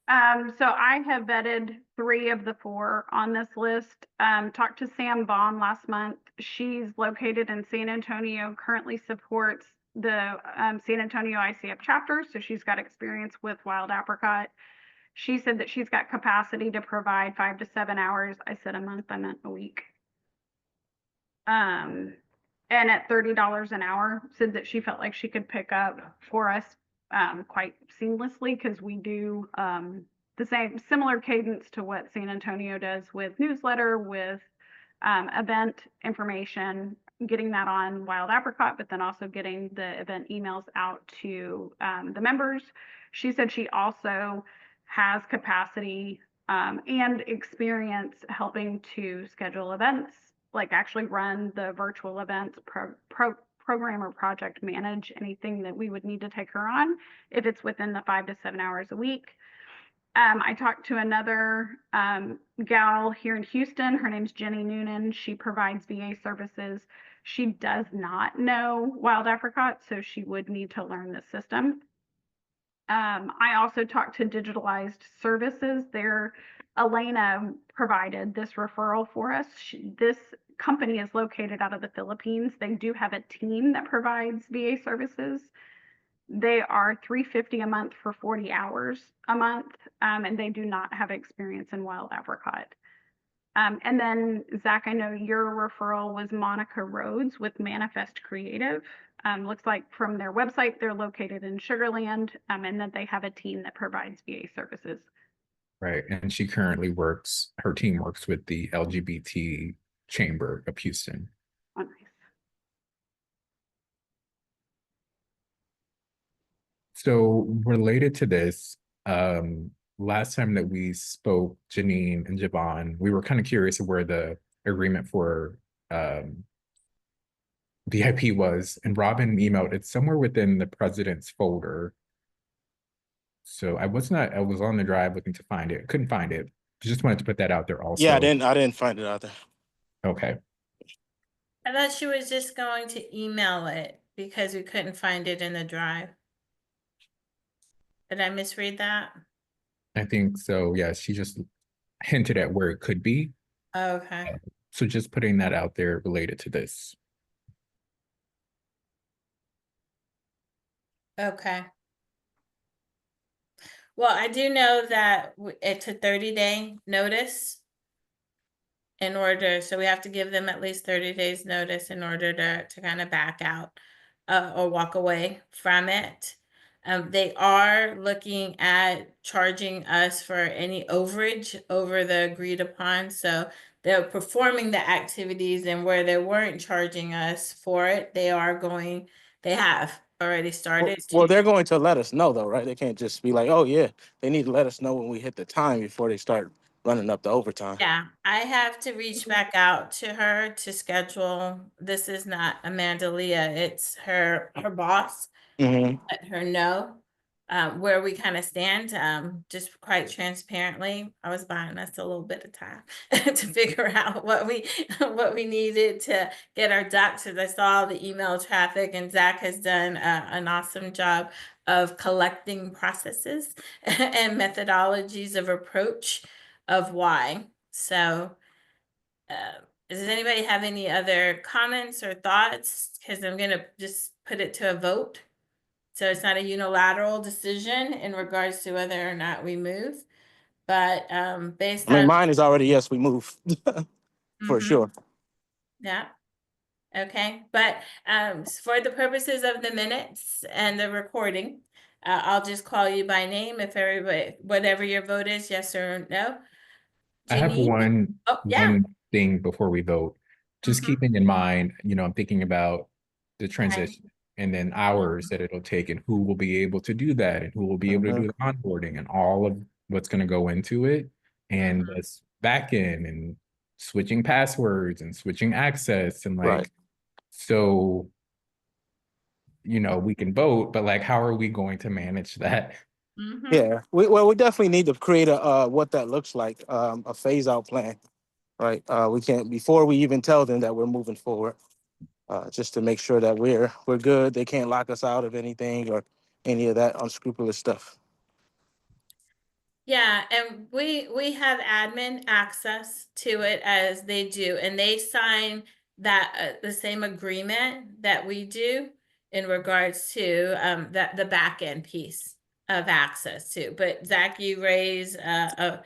So I have vetted 3 of the 4 on this list. Talked to Sam Baum last month. She's located in San Antonio, currently supports the San Antonio ICF chapter. So she's got experience with wild apricot. She said that she's got capacity to provide 5 to 7 hours. I said a month, I meant a week. And at $30 an hour, said that she felt like she could pick up for us quite seamlessly, because we do the similar cadence to what San Antonio does with newsletter, with event information, getting that on Wild Apricot, but then also getting the event emails out to the members. She said she also has capacity and experience helping to schedule events, like actually run the virtual events, program or project manage anything that we would need to take her on if it's within the 5 to 7 hours a week. I talked to another gal here in Houston. Her name's Jenny Noonan. She provides VA services. She does not know wild apricot, so she would need to learn the system. I also talked to Digitalized Services. Elena provided this referral for us. This company is located out of the Philippines. They do have a team that provides VA services. They are $350 a month for 40 hours a month, and they do not have experience in wild apricot. And then, Zach, I know your referral was Monica Rhodes with Manifest Creative. Looks like from their website, they're located in Sugar Land, and that they have a team that provides VA services. Right. And her team works with the LGBT Chamber of Houston. Oh, nice. So related to this, last time that we spoke, Janine and Javon, we were kind of curious of where the agreement for VIP was, and Robin emailed it's somewhere within the president's folder. So I was on the drive looking to find it, couldn't find it. Just wanted to put that out there also. Yeah, I didn't find it out there. Okay. I thought she was just going to email it because we couldn't find it in the drive. Did I misread that? I think so. Yeah, she just hinted at where it could be. Okay. So just putting that out there related to this. Okay. Well, I do know that it's a 30-day notice so we have to give them at least 30 days notice in order to kind of back out. or walk away from it. They are looking at charging us for any overage over the agreed upon. So they're performing the activities, and where they weren't charging us for it, they have already started Well, to. they're going to let us know though, right? They can't just be like, oh yeah, they need to let us know when we hit the time before they start running up the overtime. Yeah, I have to reach back out to her to schedule. This is not Amanda Leah, it's her boss. Hmm. Let her know where we kind of stand. Just quite transparently, I was buying us a little bit of time to figure out what we needed to get our ducks. As I saw the email traffic, and Zach has done an awesome job of collecting processes and methodologies of approach of why. So, does anybody have any other comments or thoughts? Because I'm gonna just put it to a vote. So it's not a unilateral decision in regards to whether or not we move, but based I mean, on. mine is already yes, we move for Mhm, sure. yeah, okay, but for the purposes of the minutes and the recording, I'll just call you by name if everybody, whatever your vote is, yes or no. I have Janine? Oh, yeah. one thing before we vote. Just Mhm. keeping in mind, I'm thinking about the Right. transition and then hours that it'll take and who will be able to do that and who will be able to Hmm. do the onboarding and all of what's going to go into it. And Mhm. this back end and switching passwords and switching access and Right. so, we can vote, but like, how are we going to manage that? Mhm. Yeah. We definitely need to create a what that looks like, a phase out plan, right? We can't before we even tell them that we're moving forward, just to make sure that we're good. They can't lock us out of anything or any of that unscrupulous stuff. Yeah, and we have admin access to it as they do, and they sign that the same agreement that we do in regards to that the back end piece of access to. But Zach, you raise a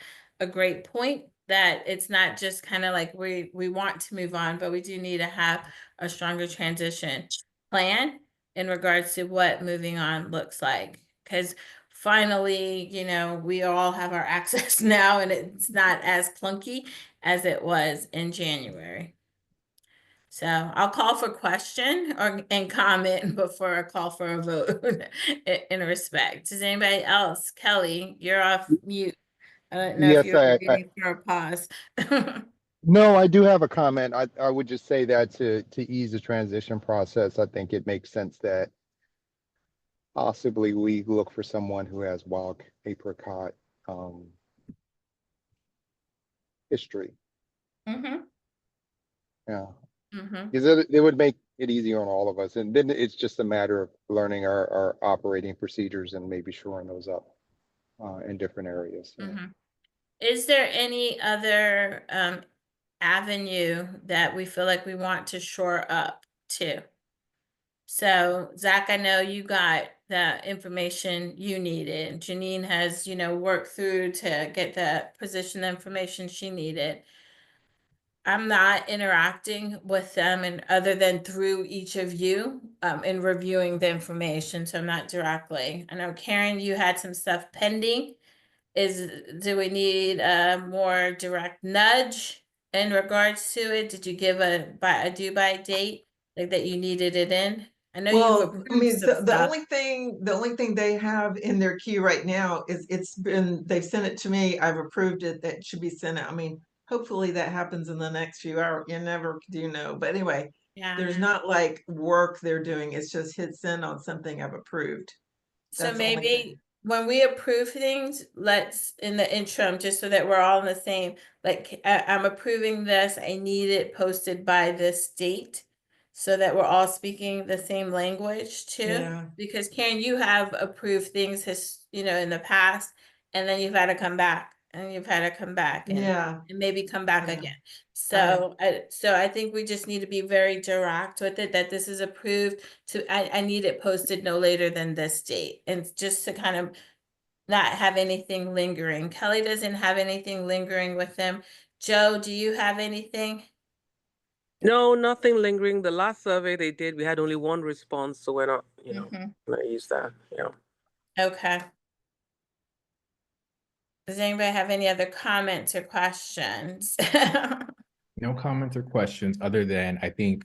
great point that it's not just kind of like we want to move on, but we do need to have a stronger transition plan in regards to what moving on looks like. Because finally, we all have our access now, and it's not as clunky as it was in January. So I'll call for question and comment before I call for a vote in respect. Does anybody else? Kelly, you're off mute. I don't know if Yes, you're waiting for a pause. no, I do have a comment. I would just say that to ease the transition process, I think it makes sense that possibly we look for someone who has wild apricot um, history. Mm-hmm. Yeah, Mm-hmm. because it would make it easier on all of us, and then it's just a matter of learning our operating procedures and maybe shoring those up in different areas. Yeah. Mm-hmm. Is there any other avenue that we feel like we want to shore up to? So Zach, I know you got the information you needed. Janine has, worked through to get the position information she needed. I'm not interacting with them and other than through each of you in reviewing the information. So I'm not directly. I know Karen, you had some stuff pending. Do we need a more direct nudge in regards to it? Did you give a due by date, like that you needed it in? I know you've Well, I approved mean, some the stuff. only thing they have in their queue right now is they've sent it to me. I've approved it. That should be sent out. I mean, hopefully that happens in the next few hours. You never do know. But anyway, Yeah. there's not like work they're doing. It's just hit send on something I've approved. So That's the only thing. maybe when we approve things, let's in the interim, just so that we're all in the same, like I'm approving this, I need it posted by this date. So that we're all speaking the same language too. Yeah. Because Karen, you have approved things in the past, and then you've had to come back and you've had to come back Yeah. and maybe come back Yeah. again. So I think we just need to be very direct with it, that this is approved I need it posted no later than this date. And just to kind of not have anything lingering. Kelly doesn't have anything lingering with them. Joe, do you have anything? No, nothing lingering. The last survey they did, we had only one response, so we're not, gonna use that. Yeah. Okay. Does anybody have any other comments or questions? No comments or questions other than I think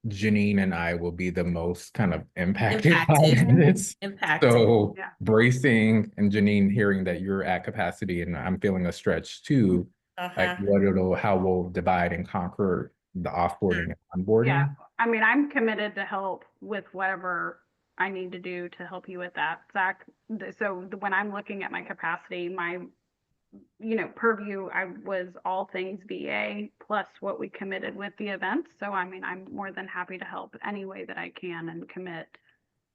Janine and I will be the most kind of impacted by Impacted. this. Impacted. So Yeah. bracing and Janine hearing that you're at capacity and I'm feeling a stretch too, like how we'll divide and conquer the offboarding and onboarding. Yeah, I mean, I'm committed to help with whatever I need to do to help you with that, Zach. So when I'm looking at my capacity, my, purview, I was all things VA plus what we committed with the events. So, I mean, I'm more than happy to help any way that I can and commit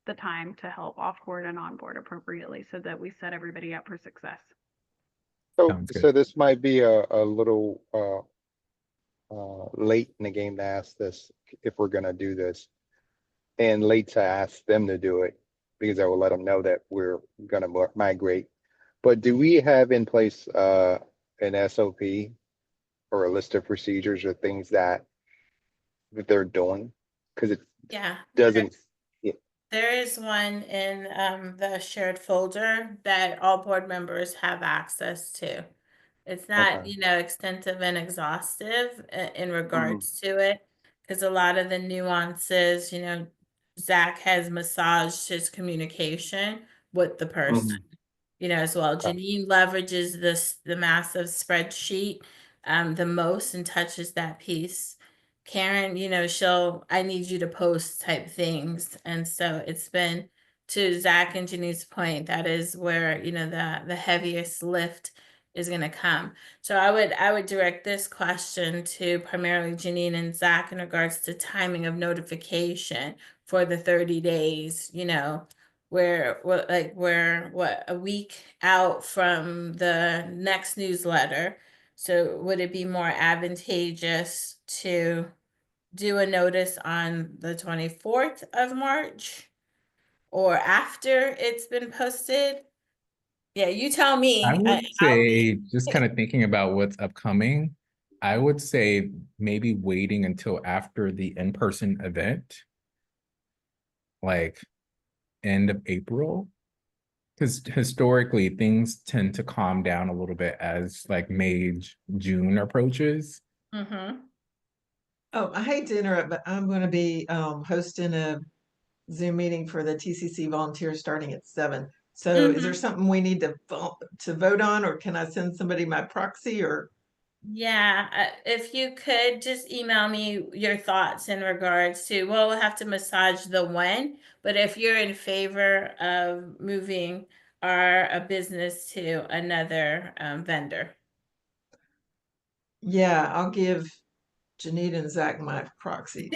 the time to help offboard and onboard appropriately so that we set everybody up for success. Sounds good. So this might be a little late in the game to ask this if we're gonna do this, and late to ask them to do it because I will let them know that we're gonna migrate. But do we have in place an SOP or a list of procedures or things that they're doing? Because it Yeah. doesn't. There is one in the shared folder that all board members have access to. It's not, Okay. extensive and exhaustive in regards to it, because a lot of the nuances, Zach has massaged his communication with the person, as well. Okay. Janine leverages the massive spreadsheet the most and touches that piece. Karen, I need you to post type things. And so it's been, to Zach and Janine's point, that is where, the heaviest lift is going to come. So I would direct this question to primarily Janine and Zach in regards to timing of notification for the 30 days, we're what, a week out from the next newsletter. So would it be more advantageous to do a notice on the 24th of March or after it's been posted? Yeah, you tell I me. would say, just kind of thinking about what's upcoming, I would say maybe waiting until after the in-person event, like end of April. Because historically, things tend to calm down a little bit as like May, June approaches. Oh, I hate to interrupt, but I'm going to be hosting a Zoom meeting for the TCC volunteers starting at 7. So is there something we need to vote on, or can I send somebody my proxy, or? Yeah, if you could just email me your thoughts in regards to, well, we'll have to massage the when, but if you're in favor of moving a business to another vendor. Yeah, I'll give Janita and Zach my proxy.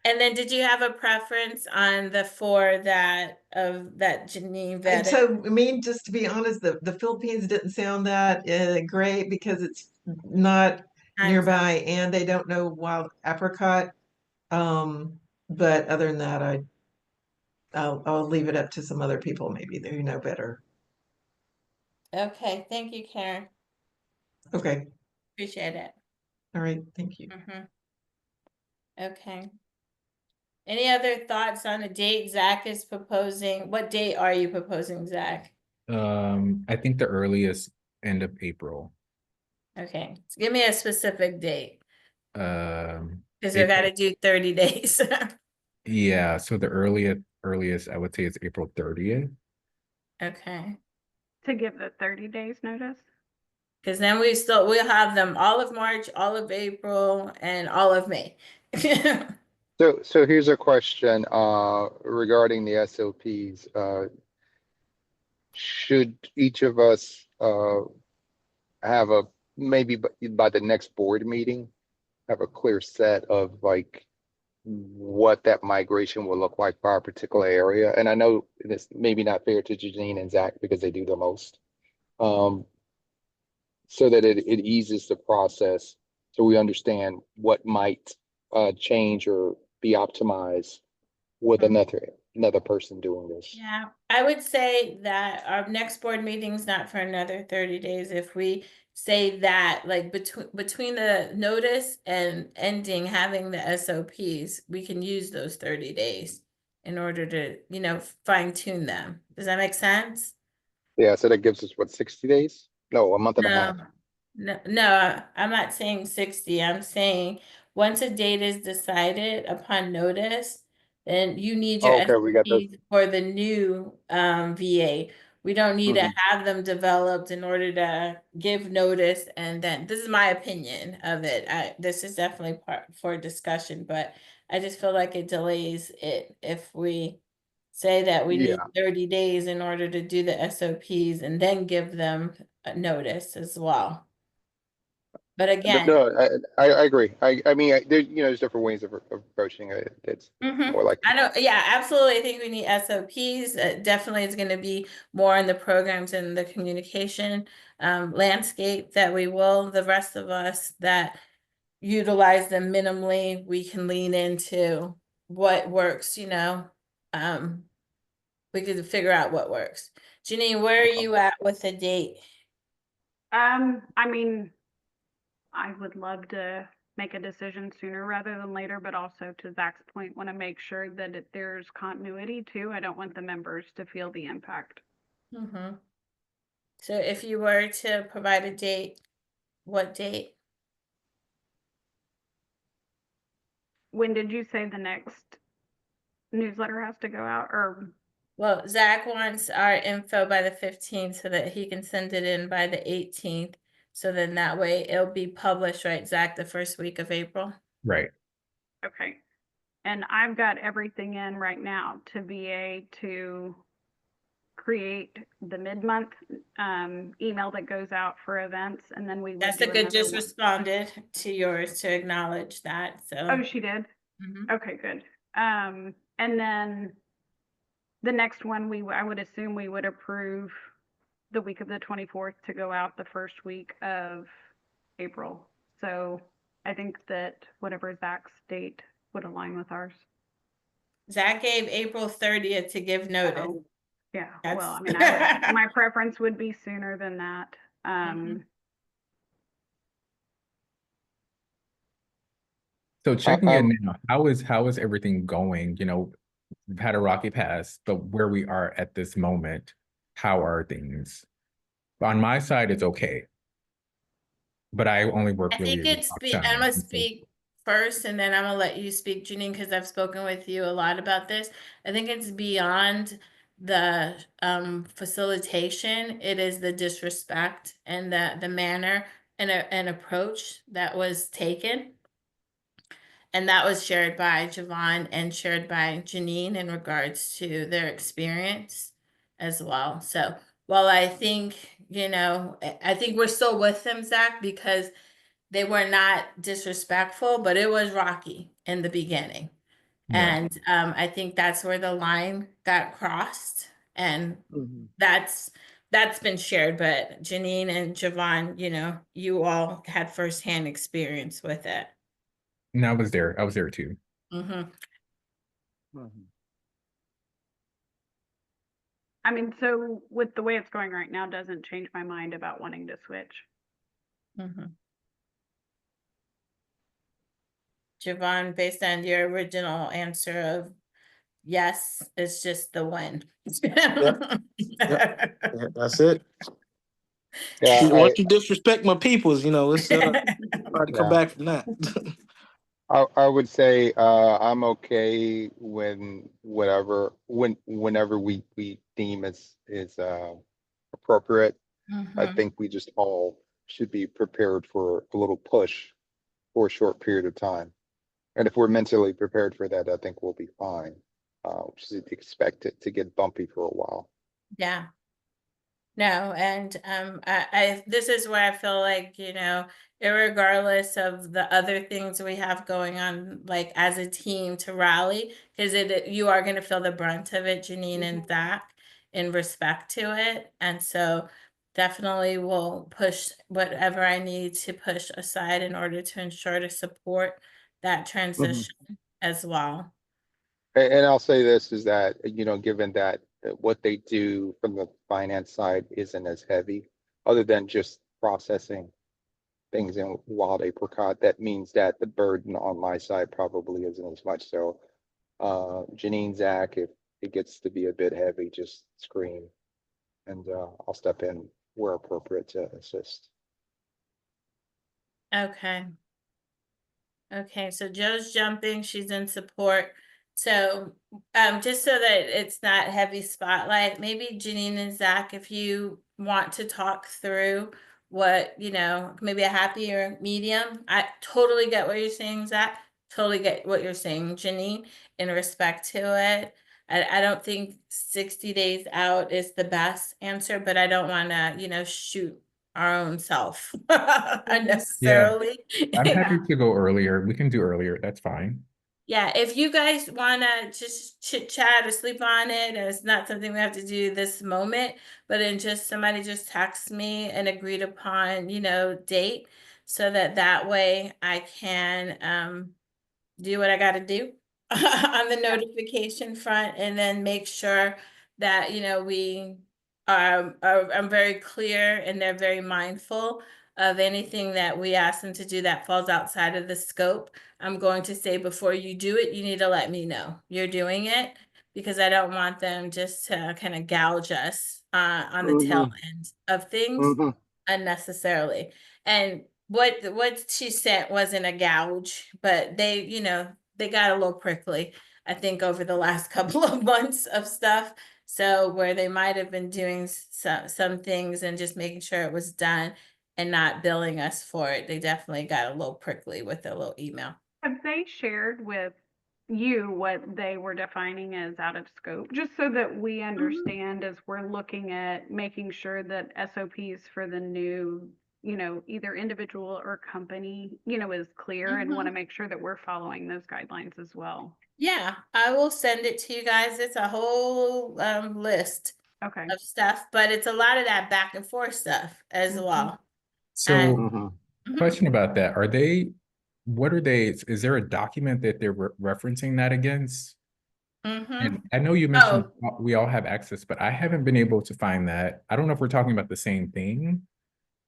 And then did you have a preference on the 4 that Janine vetted? So, I mean, just to be honest, the Philippines didn't sound that great because it's not nearby and they don't know wild apricot. But other than that, I'll leave it up to some other people maybe who know better. Okay, thank you, Karen. Okay. Appreciate it. All right, thank you. Okay. Any other thoughts on a date Zach is proposing? What date are you proposing, Zach? I think the earliest end of April. Okay, so give me a specific date. Because we got to do 30 days. Yeah, so the earliest I would say is April 30th. Okay. To give the 30 days notice? Because then we'll have them all of March, all of April, and all of May. So here's a question regarding the SOPs. Should each of us have maybe by the next board meeting have a clear set of like what that migration will look like for our particular area? And I know it's maybe not fair to Janine and Zach because they do the most. So that it eases the process so we understand what might change or be optimized with another person doing this. Yeah, I would say that our next board meeting is not for another 30 days. If we say that, like between the notice and ending having the SOPs, we can use those 30 days in order to, you know, fine tune them. Does that make sense? Yeah, so that gives us what, 60 days? No, a month and a half. No, I'm not saying 60. I'm saying once a date is decided upon notice, then you need your Okay, we got those. SOPs for the new VA. We don't need to Mhm. have them developed in order to give notice, and then this is my opinion of it. This is definitely part for discussion, but I just feel like it delays it if we say that we need Yeah. 30 days in order to do the SOPs and then give them a notice as well. But again, No, I agree. I mean, there, you know, there's different ways of approaching it. It's more like, I know, yeah, absolutely. I think we need SOPs. Definitely is going to be more in the programs and the communication landscape that we will, the rest of us that utilize them minimally, we can lean into what works, you know. We could figure out what works. Janine, where are you at with the date? I mean, I would love to make a decision sooner rather than later, but also to Zach's point, want to make sure that there's continuity too. I don't want the members to feel the impact. So if you were to provide a date, what date? When did you say the next newsletter has to go out? Or Well, Zach wants our info by the 15th so that he can send it in by the 18th. So then that way it'll be published, right, Zach, the first week of April? Right. okay. And I've got everything in right now to VA to create the mid-month email that goes out for events, and then we would do Jessica another just one. responded to yours to acknowledge that, so. Oh, she did? Okay, good. And then the next one, I would assume we would approve the week of the 24th to go out the first week of April. So I think that whatever Zach's date would align with ours. Zach gave April 30th to give notice. Oh, yeah, That's- well, I mean, my preference would be sooner than that. So checking I'm, in now, how is everything going? You know, we've had a rocky past, but where we are at this moment, how are things? On my side, it's okay. But I only work I think really it's, off I'm time. gonna speak first and then I'm gonna let you speak, Janine, because I've spoken with you a lot about this. I think it's beyond the facilitation. It is the disrespect and the manner and approach that was taken. And that was shared by Javon and shared by Janine in regards to their experience as well. So while I think, you know, I think we're still with them, Zach, because they were not disrespectful, but it was rocky in the beginning. Yeah. And I think that's where the line got crossed. And Mhm. that's been shared, but Janine and Javon, you know, you all had firsthand experience with it. And I was there. I was there too. Mm-hmm. I mean, so with the way it's going right now, doesn't change my mind about wanting to switch. Javon, based on your original answer of yes, it's just the one. Yep. Yeah, that's it. Yeah, Once you disrespect my peoples, you know, it's hard to come yeah. back from that. I would say I'm okay whenever we deem is appropriate. I think we just all should be prepared for a little push for a short period of time. And if we're mentally prepared for that, I think we'll be fine. Just expect it to get bumpy for a while. Yeah. No, and I this is where I feel like, you know, irregardless of the other things we have going on, like as a team to rally, because you are gonna feel the brunt of it, Janine and Zach, in respect to it. And so definitely will push whatever I need to push aside in order to ensure to support that transition as well. And I'll say this is that, you know, given that what they do from the finance side isn't as heavy, other than just processing things in wild apricot, that means that the burden on my side probably isn't as much. So, Janine, Zach, if it gets to be a bit heavy, just scream, and I'll step in where appropriate to assist. Okay. Okay, so Joe's jumping, she's in support. So, just so that it's not heavy spotlight, maybe Janine and Zach, if you want to talk through what, you know, maybe a happier medium. I totally get what you're saying, Zach. Totally get what you're saying, Janine, in respect to it. I don't think 60 days out is the best answer, but I don't want to, you know, shoot our own self Yeah, unnecessarily. I'm happy to go earlier. We can do earlier. That's fine. Yeah, if you guys wanna just chit chat or sleep on it, and it's not something we have to do this moment, but then just somebody just text me an agreed upon, you know, date, so that that way I can do what I gotta do on the notification front, and then make sure that, you know, we I'm very clear and they're very mindful of anything that we ask them to do that falls outside of the scope. I'm going to say, before you do it, you need to let me know you're doing it, because I don't want them just to kind of gouge us on the tail end of things Mm-hmm. unnecessarily. And what she sent wasn't a gouge, but they, you know, they got a little prickly, I think, over the last couple of months of stuff. So where they might have been doing some things and just making sure it was done and not billing us for it, they definitely got a little prickly with a little email. Have they shared with you what they were defining as out of scope? Just so that we understand as we're looking at making sure that SOPs for the new, you know, either individual or company, you know, is clear, and want to make sure that we're following those guidelines as well. Yeah, I will send it to you guys. It's a whole list Okay. of stuff, but it's a lot of that back and forth stuff as well. And So, Mm-hmm. question about that. What are they, is there a document that they're referencing that against? And I know you mentioned Oh, we all have access, but I haven't been able to find that. I don't know if we're talking about the same thing,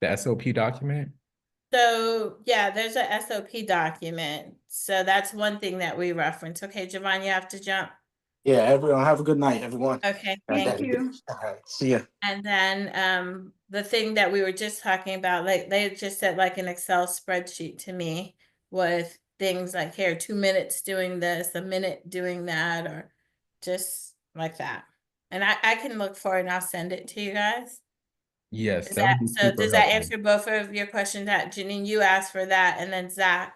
the SOP document. so yeah, there's a SOP document. So that's one thing that we reference. Okay, Javon, you have to jump. Yeah, everyone have a good night, everyone. Okay, Thank thank you. you. All right, see ya. And then the thing that we were just talking about, like they just said like an Excel spreadsheet to me with things like, here, 2 minutes doing this, a minute doing that, or just like that. And I can look for it and I'll send it to you guys. Yes, Is that would that be so? super Does that helpful. answer both of your questions? That Janine, you asked for that, and then Zach.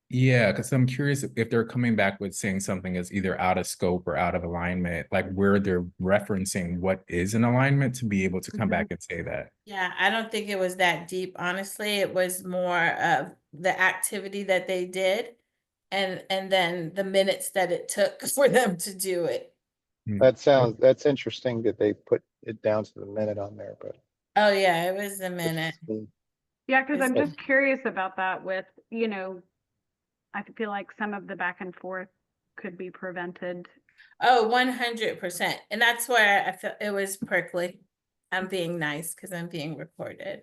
Yeah, because I'm curious if they're coming back with saying something is either out of scope or out of alignment, like where they're referencing what is an alignment to be able to come back and say that. Yeah, I don't think it was that deep, honestly. It was more of the activity that they did, and then the minutes that it took for them to do it. That's interesting that they put it down to the minute on there, but Oh yeah, it was a minute. Yeah, because I'm It's- just curious about that with, you know, I feel like some of the back and forth could be prevented. Oh, 100%. And that's where I felt it was prickly. I'm being nice because I'm being recorded.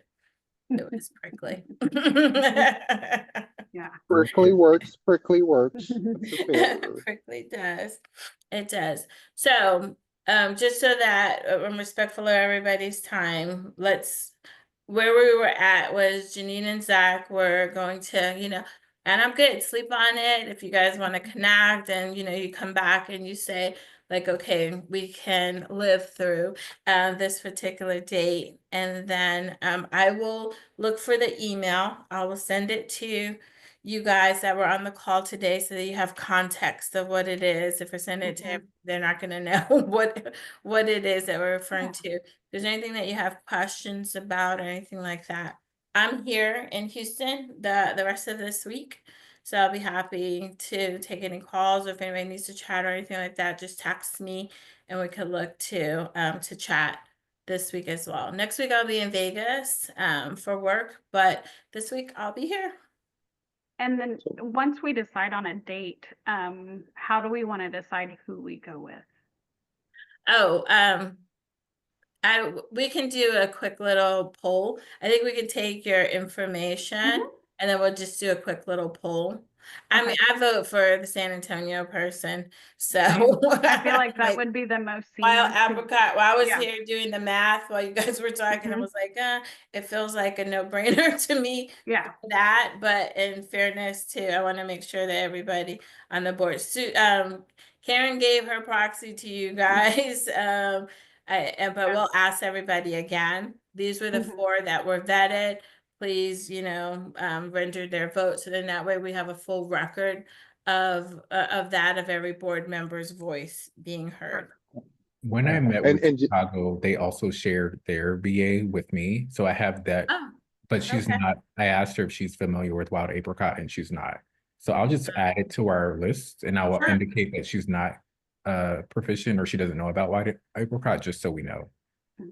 It was prickly. Yeah. prickly works. Prickly works. That's a favorite word. Prickly does. It does. So, just so that I'm respectful of everybody's time, where we were at was Janine and Zach were going to, you know, and I'm good, sleep on it. If you guys want to connect and, you know, you come back and you say, like, okay, we can live through this particular date. And then I will look for the email. I will send it to you guys that were on the call today so that you have context of what it is. If we're sending it to them, they're not going to know what it is that we're referring to. If there's anything that you have questions about or anything like that, I'm here in Houston the rest of this week. So I'll be happy to take any calls, or if anybody needs to chat or anything like that, just text me and we could look to chat this week as well. Next week I'll be in Vegas for work, but this week I'll be here. And then once we decide on a date, how do we want to decide who we go with? Oh, we can do a quick little poll. I think we can take your information and then we'll just do a quick little poll. I mean, I vote for the San Antonio person, so I feel like that like, would be the most Wild seamless. apricot. While I was Yeah. here doing the math while you guys were talking, I was like, it feels like a no-brainer to me. Yeah. That, but in fairness too, I want to make sure that everybody on the board. Karen gave her proxy to you guys. But we'll ask everybody again. These were the 4 that were vetted. Please, render their vote. So then that way we have a full record of that of every board member's voice being heard. When I met And with Chicago, they also shared their VA with me. So I have that, Oh, but she's okay. not. I asked her if she's familiar with wild apricot, and she's not. So I'll just add it to our list, and I will indicate that she's not proficient or she doesn't know about wild apricot, just so we know.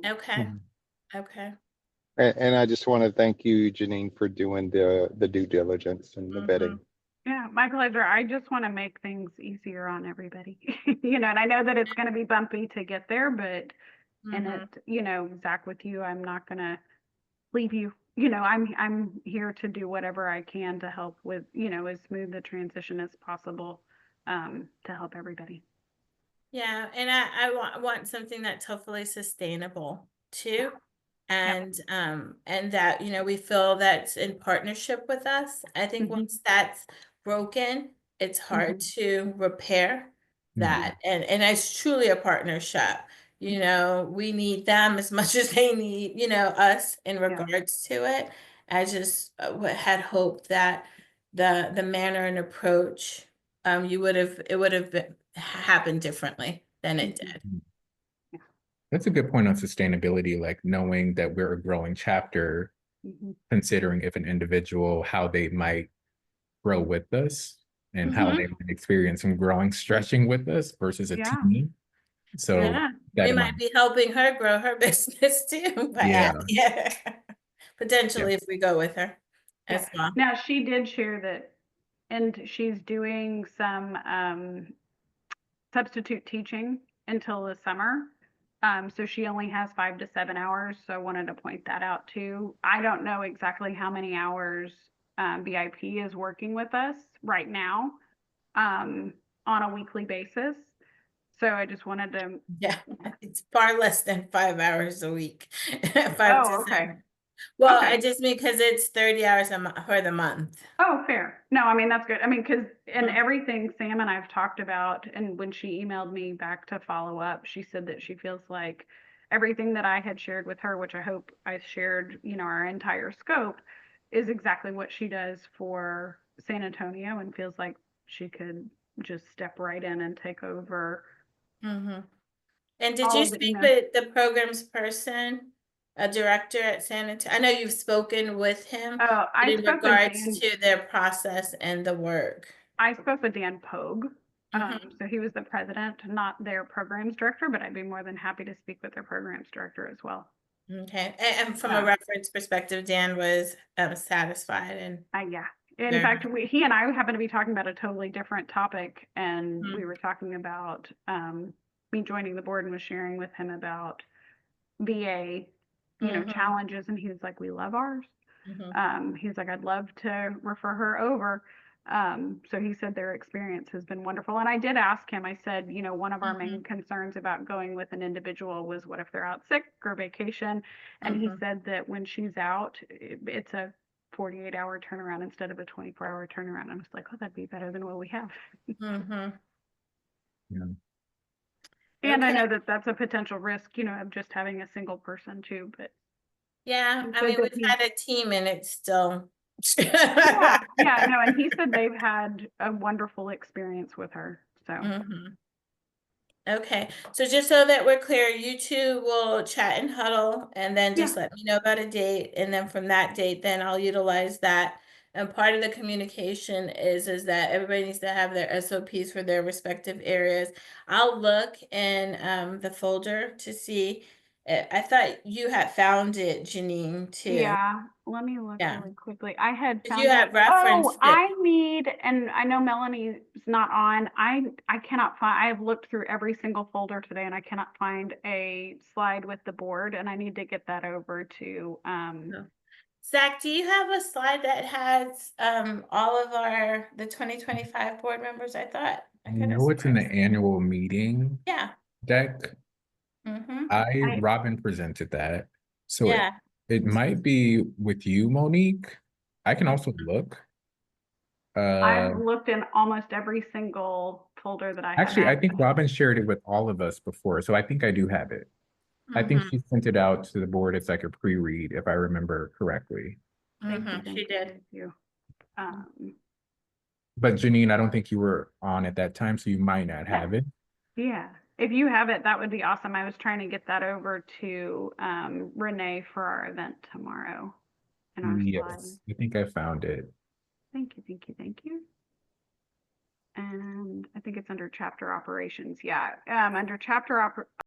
Okay. Okay. And I just want to thank you, Janine, for doing the due diligence and the vetting. Yeah, my pleasure. I just want to make things easier on everybody, and I know that it's going to be bumpy to get there, but Zach, with you, I'm not going to leave you. I'm here to do whatever I can to help with, as smooth the transition as possible, to help everybody. Yeah, and I want something that's hopefully sustainable too. And that, we feel that's in partnership with us. I think once that's broken, it's hard to repair that. And it's truly a partnership. We need them as much as they need, us in regards to it. I just had hoped that the manner and approach, it would have happened differently than it did. That's a good point on sustainability, like knowing that we're a growing chapter, considering if an individual, how they might grow with us and how they might experience some growing, stretching with us versus a team. So we might be helping her grow her business too. Potentially if we go with her as well. Now, she did share that, and she's doing some substitute teaching until the summer. So she only has 5 to 7 hours. So I wanted to point that out too. I don't know exactly how many hours BIP is working with us right now on a weekly basis. So I just wanted to. Yeah, it's far less than 5 hours a week. 5 to 7. Well, I just mean because it's 30 hours for the month. Oh, fair. No, I mean, that's good. I mean, because everything Sam and I've talked about, and when she emailed me back to follow up, she said that she feels like everything that I had shared with her, which I hope I shared, our entire scope, is exactly what she does for San Antonio, and feels like she could just step right in and take over. And did you speak with the programs person, a director at San Antonio? I know you've spoken with him in regards to their process and the work. I spoke with Dan Pogue. So he was the president, not their programs director, but I'd be more than happy to speak with their programs director as well. Okay. And from a reference perspective, Dan was satisfied and in fact, he and I happened to be talking about a totally different topic, and we were talking about me joining the board, and was sharing with him about VA, challenges, and he was like, "We love ours." He's like, "I'd love to refer her over." So he said their experience has been wonderful. And I did ask him, I said, one of our main concerns about going with an individual was what if they're out sick or vacation? And he said that when she's out, it's a 48-hour turnaround instead of a 24-hour turnaround. I was like, oh, that'd be better than what we have. And I know that that's a potential risk, of just having a single person too, but. Yeah, I mean, we've had a team and it's still. No, and he said they've had a wonderful experience with her, so. Okay, so just so that we're clear, you two will chat and huddle, and then just let me know about a date, and then from that date, then I'll utilize that. And part of the communication is that everybody needs to have their SOPs for their respective areas. I'll look in the folder to see I thought you had found it, Janine, too. Yeah, let me look Yeah. really quickly. I had You found it. had Oh, referenced it. I need, and I know Melanie's not on. I cannot find. I have looked through every single folder today, and I cannot find a slide with the board, and I need to get that over to. No. Zach, do you have a slide that has all of the 2025 board members? I thought I I could have know it's in the sworn. annual meeting Yeah. deck. I Robin presented that. So Yeah. it might be with you, Monique. I can also look. I've looked in almost every single folder that I have. Actually, I think Robin shared it with all of us before, so I think I do have it. I think she sent it out to the board as like a pre-read, if I remember correctly. She did. Thank you. But Janine, I don't think you were on at that time, so you might not have it. Yeah, if you have it, that would be awesome. I was trying to get that over to Renee for our event tomorrow in our slide. Yes, I think I found it. Thank you, thank you, thank you. And I think it's under chapter operations. Yeah, under chapter